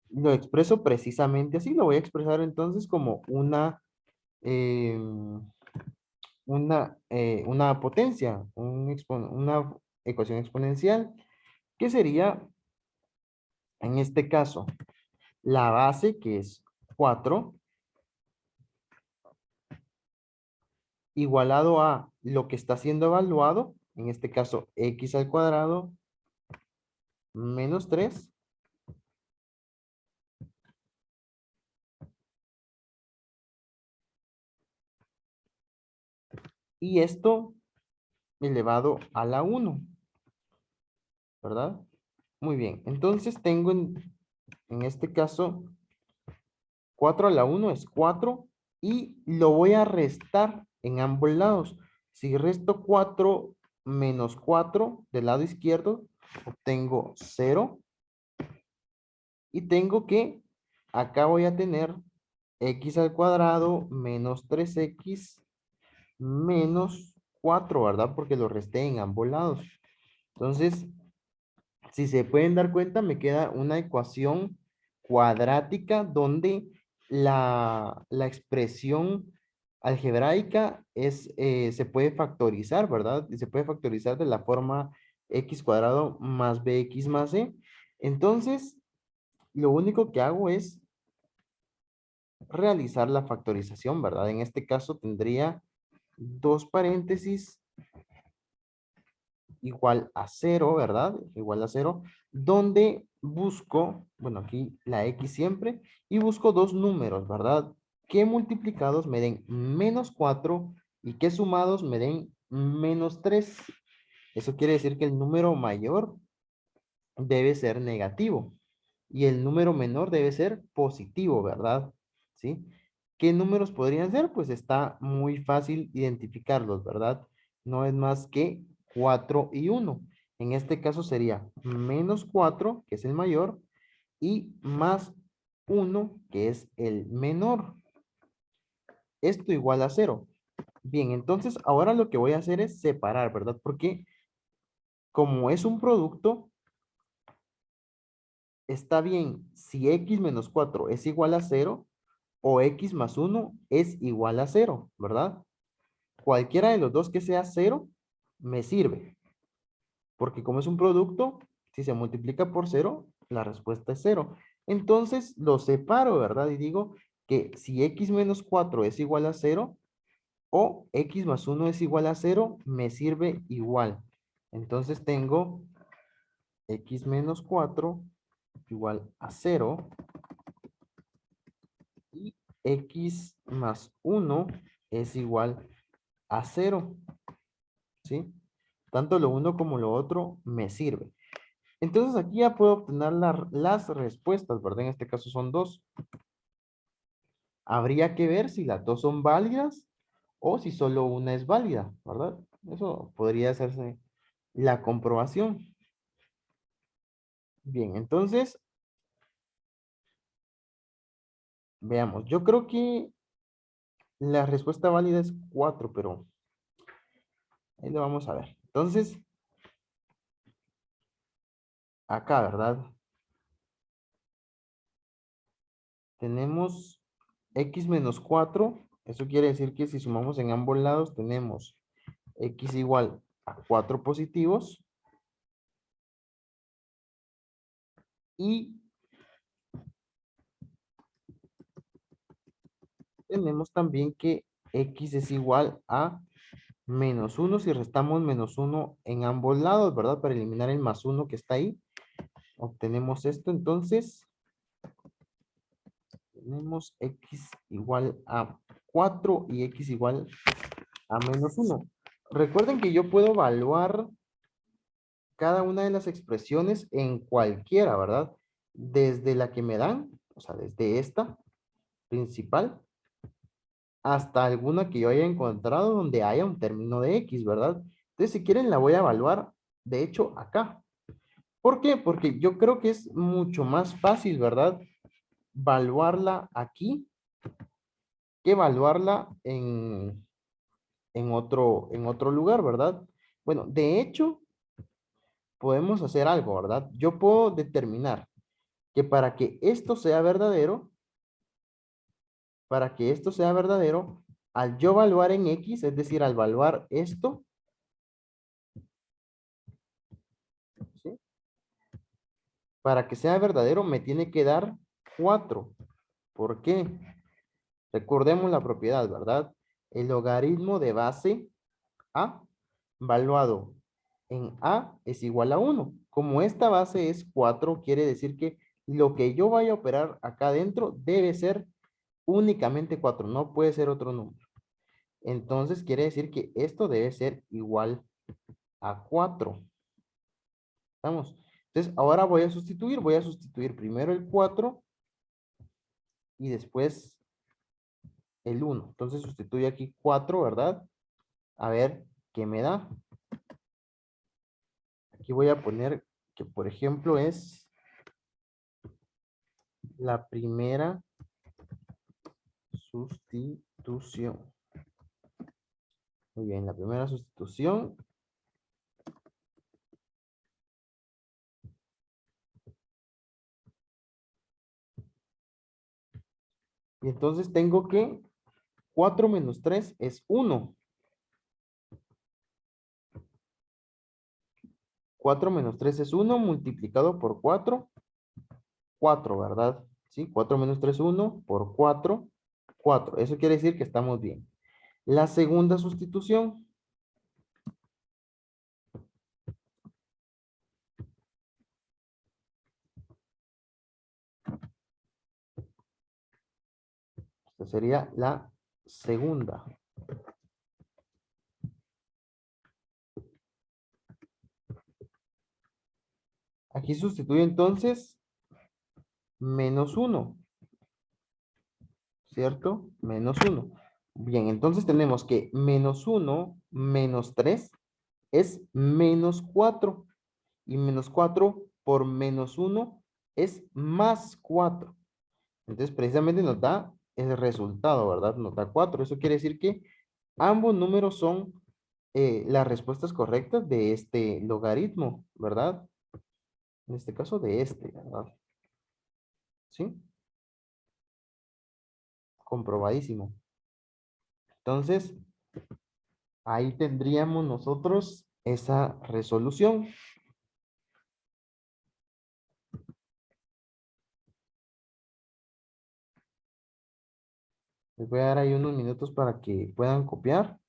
lo expreso precisamente así. Lo voy a expresar entonces como una potencia, una ecuación exponencial, que sería, en este caso, la base, que es 4, igualado a lo que está siendo evaluado, en este caso, x al cuadrado menos 3, y esto elevado a la 1, ¿verdad? Muy bien, entonces tengo en este caso 4 a la 1 es 4 y lo voy a restar en ambos lados. Si resto 4 menos 4 del lado izquierdo, obtengo 0. Y tengo que, acá voy a tener x al cuadrado menos 3x menos 4, ¿verdad? Porque lo resté en ambos lados. Entonces, si se pueden dar cuenta, me queda una ecuación cuadrática donde la expresión algebraica se puede factorizar, ¿verdad? Y se puede factorizar de la forma x cuadrado más bx más c. Entonces, lo único que hago es realizar la factorización, ¿verdad? En este caso tendría 2 paréntesis igual a 0, ¿verdad? Igual a 0, donde busco, bueno, aquí la x siempre, y busco dos números, ¿verdad? Que multiplicados me den menos 4 y que sumados me den menos 3. Eso quiere decir que el número mayor debe ser negativo y el número menor debe ser positivo, ¿verdad? ¿Sí? ¿Qué números podrían ser? Pues está muy fácil identificarlos, ¿verdad? No es más que 4 y 1. En este caso sería menos 4, que es el mayor, y más 1, que es el menor. Esto igual a 0. Bien, entonces ahora lo que voy a hacer es separar, ¿verdad? Porque como es un producto, está bien si x menos 4 es igual a 0 o x más 1 es igual a 0, ¿verdad? Cualquiera de los dos que sea 0 me sirve. Porque como es un producto, si se multiplica por 0, la respuesta es 0. Entonces lo separo, ¿verdad? Y digo que si x menos 4 es igual a 0 o x más 1 es igual a 0, me sirve igual. Entonces tengo x menos 4 igual a 0 y x más 1 es igual a 0, ¿sí? Tanto lo uno como lo otro me sirve. Entonces aquí ya puedo obtener las respuestas, ¿verdad? En este caso son 2. Habría que ver si las dos son válidas o si solo una es válida, ¿verdad? Eso podría hacerse la comprobación. Bien, entonces, veamos. Yo creo que la respuesta válida es 4, pero ahí lo vamos a ver. Entonces, acá, ¿verdad? Tenemos x menos 4. Eso quiere decir que si sumamos en ambos lados tenemos x igual a 4 positivos. Y tenemos también que x es igual a menos 1 si restamos menos 1 en ambos lados, ¿verdad? Para eliminar el más 1 que está ahí. Obtenemos esto, entonces tenemos x igual a 4 y x igual a menos 1. Recuerden que yo puedo evaluar cada una de las expresiones en cualquiera, ¿verdad? Desde la que me dan, o sea, desde esta principal, hasta alguna que yo haya encontrado donde haya un término de x, ¿verdad? Entonces, si quieren, la voy a evaluar, de hecho, acá. ¿Por qué? Porque yo creo que es mucho más fácil, ¿verdad? Evaluarla aquí que evaluarla en otro lugar, ¿verdad? Bueno, de hecho, podemos hacer algo, ¿verdad? Yo puedo determinar que para que esto sea verdadero, al yo evaluar en x, es decir, al evaluar esto, ¿sí? Para que sea verdadero me tiene que dar 4. ¿Por qué? Recordemos la propiedad, ¿verdad? El logaritmo de base A valuado en A es igual a 1. Como esta base es 4, quiere decir que lo que yo vaya a operar acá adentro debe ser únicamente 4, no puede ser otro número. Entonces quiere decir que esto debe ser igual a 4. ¿Estamos? Entonces ahora voy a sustituir primero el 4 y después el 1. Entonces sustituyo aquí 4, ¿verdad? A ver qué me da. Aquí voy a poner que, por ejemplo, es la primera sustitución. Muy bien, la primera sustitución. Y entonces tengo que 4 menos 3 es 1. 4 menos 3 es 1 multiplicado por 4. 4, ¿verdad? ¿Sí? 4 menos 3 1 por 4. 4. Eso quiere decir que estamos bien. La segunda sustitución. Esta sería la segunda. Aquí sustituyo entonces menos 1, ¿cierto? Menos 1. Bien, entonces tenemos que menos 1 menos 3 es menos 4. Y menos 4 por menos 1 es más 4. Entonces precisamente nos da el resultado, ¿verdad? Nos da 4. Eso quiere decir que ambos números son las respuestas correctas de este logaritmo, ¿verdad? En este caso de este, ¿verdad? ¿Sí? Comprobadísimo. Entonces, ahí tendríamos nosotros esa resolución. Les voy a dar ahí unos minutos para que puedan copiar.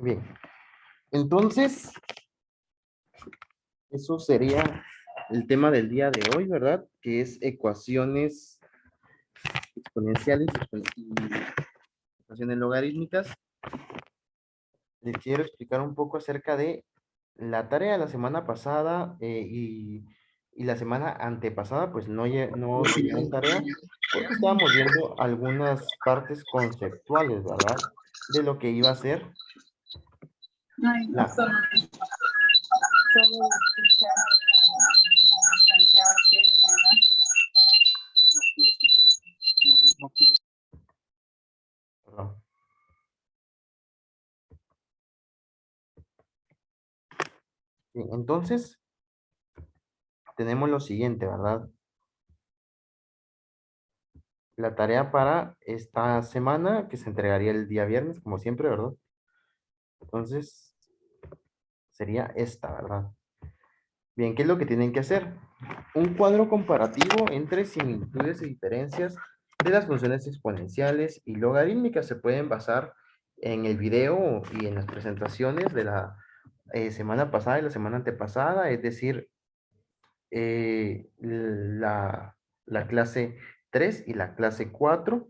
Bien. Entonces, eso sería el tema del día de hoy, ¿verdad? Que es ecuaciones exponenciales y ecuaciones logarítmicas. Les quiero explicar un poco acerca de la tarea de la semana pasada y la semana antepasada, pues no tuvieron tarea porque estábamos viendo algunas partes conceptuales, ¿verdad? De lo que iba a ser Ay, no, la... solo escuchar al licenciado Kevin, ¿verdad? perdón. Bien, entonces, tenemos lo siguiente, ¿verdad? La tarea para esta semana, que se entregaría el día viernes, como siempre, ¿verdad? Entonces, sería esta, ¿verdad? Bien, ¿qué es lo que tienen que hacer? Un cuadro comparativo entre similitudes y diferencias de las funciones exponenciales y logarítmicas. Se pueden basar en el video y en las presentaciones de la semana pasada y la semana antepasada, es decir, la clase 3 y la clase 4.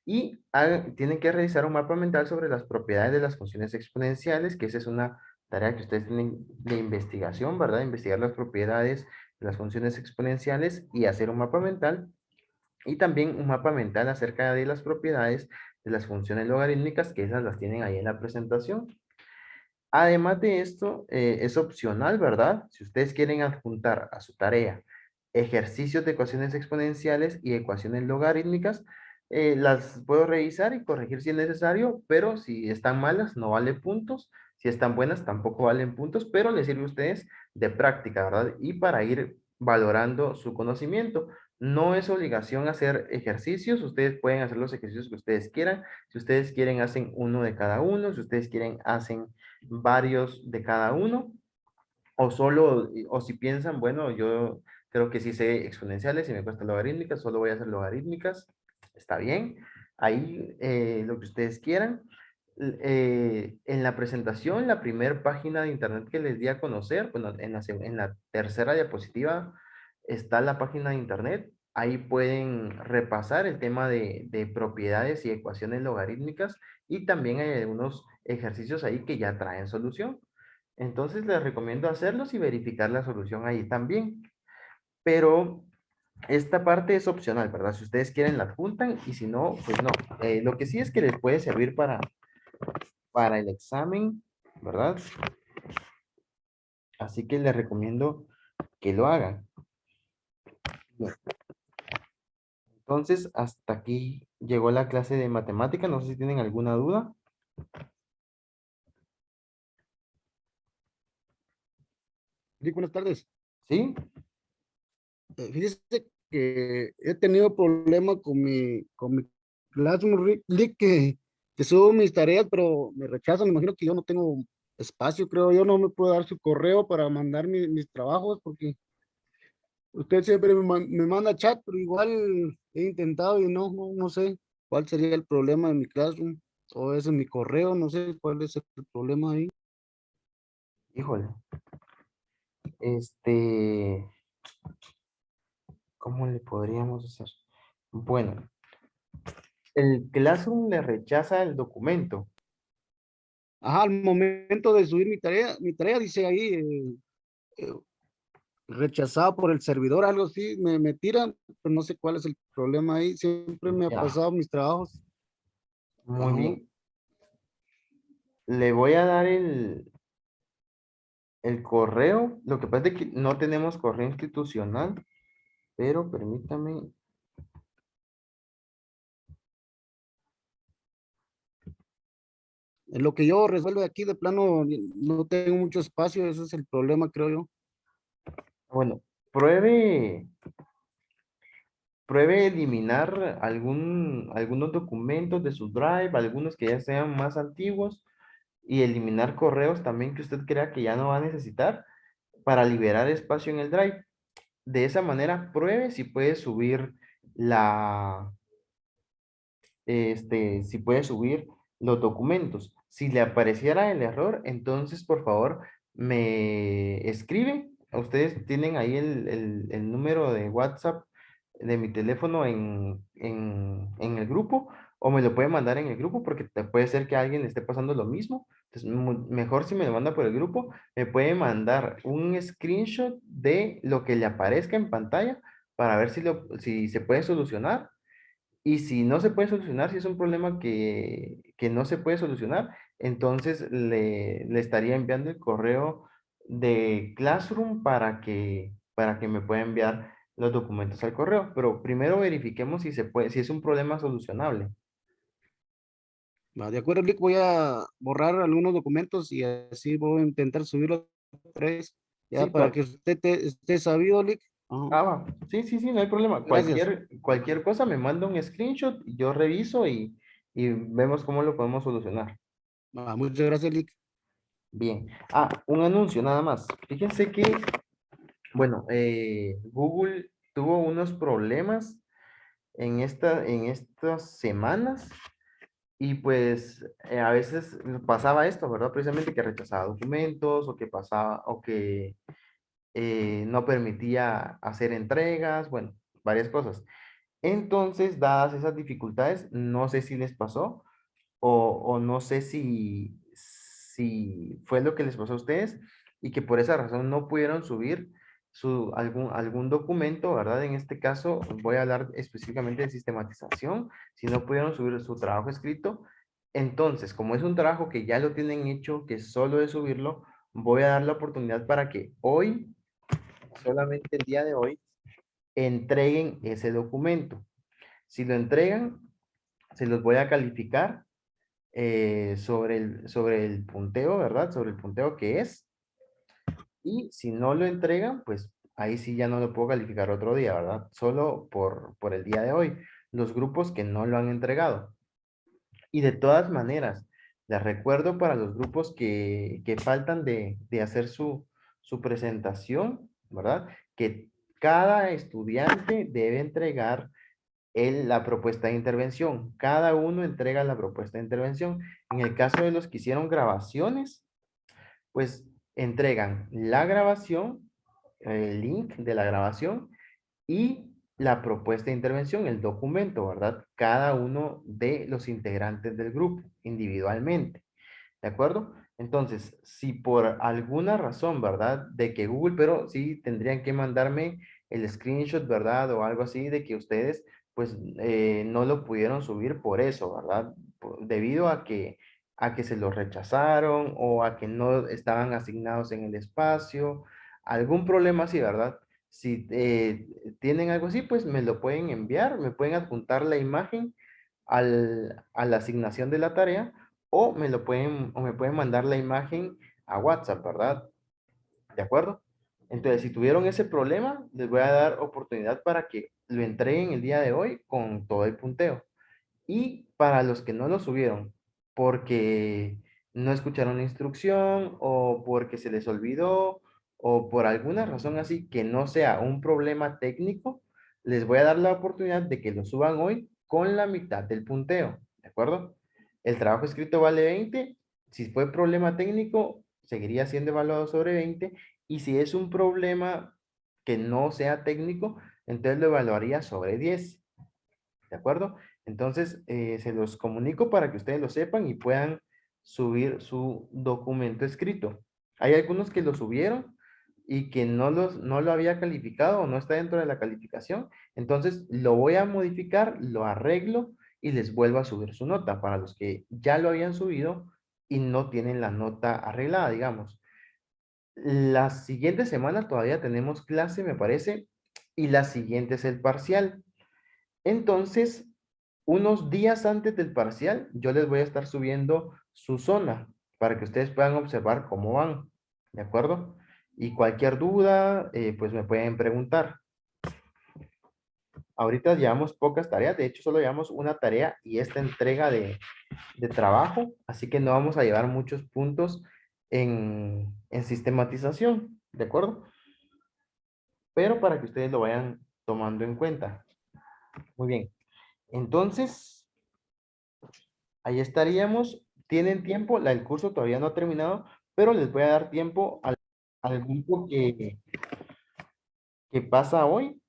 Y tienen que realizar un mapa mental sobre las propiedades de las funciones exponenciales, que esa es una tarea que ustedes tienen de investigación, ¿verdad? Investigar las propiedades de las funciones exponenciales y hacer un mapa mental. Y también un mapa mental acerca de las propiedades de las funciones logarítmicas, que esas las tienen ahí en la presentación. Además de esto, es opcional, ¿verdad? Si ustedes quieren adjuntar a su tarea ejercicios de ecuaciones exponenciales y ecuaciones logarítmicas, las puedo revisar y corregir si es necesario, pero si están malas, no valen puntos. Si están buenas, tampoco valen puntos, pero les sirve a ustedes de práctica, ¿verdad? Y para ir valorando su conocimiento. No es obligación hacer ejercicios, ustedes pueden hacer los ejercicios que ustedes quieran. Si ustedes quieren, hacen uno de cada uno. Si ustedes quieren, hacen varios de cada uno, o solo, o si piensan, bueno, yo creo que sí sé exponenciales y me cuesta logarítmicas, solo voy a hacer logarítmicas, está bien, ahí lo que ustedes quieran. En la presentación, la primera página de internet que les di a conocer, bueno, en la tercera diapositiva está la página de internet, ahí pueden repasar el tema de propiedades y ecuaciones logarítmicas y también hay algunos ejercicios ahí que ya traen solución. Entonces les recomiendo hacerlos y verificar la solución ahí también. Pero esta parte es opcional, ¿verdad? Si ustedes quieren la adjuntan y si no, pues no. Lo que sí es que les puede servir para el examen, ¿verdad? Así que les recomiendo que lo hagan. Bien. Entonces, hasta aquí llegó la clase de matemática. No sé si tienen alguna duda. Sí, buenas tardes. ¿Sí? Fíjese que he tenido problemas con mi Classroom League que subo mis tareas, pero me rechazan. Me imagino que yo no tengo espacio, creo yo, no me puedo dar su correo para mandar mis trabajos porque usted siempre me manda chat, pero igual he intentado y no sé cuál sería el problema de mi Classroom o es en mi correo, no sé cuál es el problema ahí. Híjole. ¿Cómo le podríamos hacer? Bueno, el Classroom le rechaza el documento. Ajá, al momento de subir mi tarea dice ahí eh, rechazado por el servidor, algo así, me tiran, pero no sé cuál es el problema ahí. Siempre me ha Ya, pasado mis trabajos. muy Ajá. bien. Le voy a dar el correo. Lo que pasa es que no tenemos correo institucional, pero permítame. En lo que yo resuelvo aquí de plano, no tengo mucho espacio, ese es el problema, creo yo. Bueno, pruebe, pruebe eliminar algunos documentos de su Drive, algunos que ya sean más antiguos, y eliminar correos también que usted crea que ya no va a necesitar para liberar espacio en el Drive. De esa manera, pruebe si puede subir si puede subir los documentos. Si le apareciera el error, entonces por favor me escribe. Ustedes tienen ahí el número de WhatsApp de mi teléfono en el grupo o me lo puede mandar en el grupo porque puede ser que a alguien le esté pasando lo mismo. Entonces, mejor si me lo manda por el grupo, me puede mandar un screenshot de lo que le aparezca en pantalla para ver si se puede solucionar. Y si no se puede solucionar, si es un problema que no se puede solucionar, entonces le estaría enviando el correo de Classroom para que me pueda enviar los documentos al correo. Pero primero verifiquemos si se puede, si es un problema solucionable. Va, de acuerdo, Lick, voy a borrar algunos documentos y así voy a intentar subirlos otra vez, ya Sí, para que usted esté sabido, Lick. Ajá, va. Sí, sí, sí, no hay problema. gracias. Cualquier cosa me manda un screenshot, yo reviso y vemos cómo lo podemos solucionar. Va, muchas gracias, Lick. Bien. Un anuncio nada más. Fíjense que bueno, Google tuvo unos problemas en estas semanas y pues a veces pasaba esto, ¿verdad? Precisamente que rechazaba documentos o que pasaba o que no permitía hacer entregas, bueno, varias cosas. Entonces, dadas esas dificultades, no sé si les pasó o no sé si fue lo que les pasó a ustedes y que por esa razón no pudieron subir algún documento, ¿verdad? En este caso voy a hablar específicamente de sistematización, si no pudieron subir su trabajo escrito, entonces como es un trabajo que ya lo tienen hecho, que solo es subirlo, voy a dar la oportunidad para que hoy, solamente el día de hoy, entreguen ese documento. Si lo entregan, se los voy a calificar sobre el punteo, ¿verdad? Sobre el punteo que es. Y si no lo entregan, pues ahí sí ya no lo puedo calificar otro día, ¿verdad? Solo por el día de hoy. Los grupos que no lo han entregado. Y de todas maneras, les recuerdo para los grupos que faltan de hacer su presentación, ¿verdad? Que cada estudiante debe entregar la propuesta de intervención. Cada uno entrega la propuesta de intervención. En el caso de los que hicieron grabaciones, pues entregan la grabación, el link de la grabación y la propuesta de intervención, el documento, ¿verdad? Cada uno de los integrantes del grupo, individualmente. ¿De acuerdo? Entonces, si por alguna razón, ¿verdad? De que Google, pero sí tendrían que mandarme el screenshot, ¿verdad? O algo así de que ustedes, pues, no lo pudieron subir por eso, ¿verdad? Debido a que se lo rechazaron o a que no estaban asignados en el espacio, algún problema así, ¿verdad? Si tienen algo así, pues me lo pueden enviar, me pueden adjuntar la imagen a la asignación de la tarea o me pueden mandar la imagen a WhatsApp, ¿verdad? ¿De acuerdo? Entonces, si tuvieron ese problema, les voy a dar oportunidad para que lo entreguen el día de hoy con todo el punteo. Y para los que no lo subieron, porque no escucharon la instrucción o porque se les olvidó o por alguna razón así que no sea un problema técnico, les voy a dar la oportunidad de que lo suban hoy con la mitad del punteo, ¿de acuerdo? El trabajo escrito vale 20. Si fue problema técnico, seguiría siendo evaluado sobre 20. Y si es un problema que no sea técnico, entonces lo evaluaría sobre 10. ¿De acuerdo? Entonces, se los comunico para que ustedes lo sepan y puedan subir su documento escrito. Hay algunos que lo subieron y que no lo había calificado o no está dentro de la calificación. Entonces, lo voy a modificar, lo arreglo y les vuelvo a subir su nota para los que ya lo habían subido y no tienen la nota arreglada, digamos. La siguiente semana todavía tenemos clase, me parece, y la siguiente es el parcial. Entonces, unos días antes del parcial, yo les voy a estar subiendo su zona para que ustedes puedan observar cómo van, ¿de acuerdo? Y cualquier duda, pues me pueden preguntar. Ahorita llevamos pocas tareas, de hecho solo llevamos una tarea y esta entrega de trabajo, así que no vamos a llevar muchos puntos en sistematización, ¿de acuerdo? Pero para que ustedes lo vayan tomando en cuenta. Muy bien. Entonces, ahí estaríamos. tienen tiempo, el curso todavía no ha terminado, pero les voy a dar tiempo al grupo que pasa hoy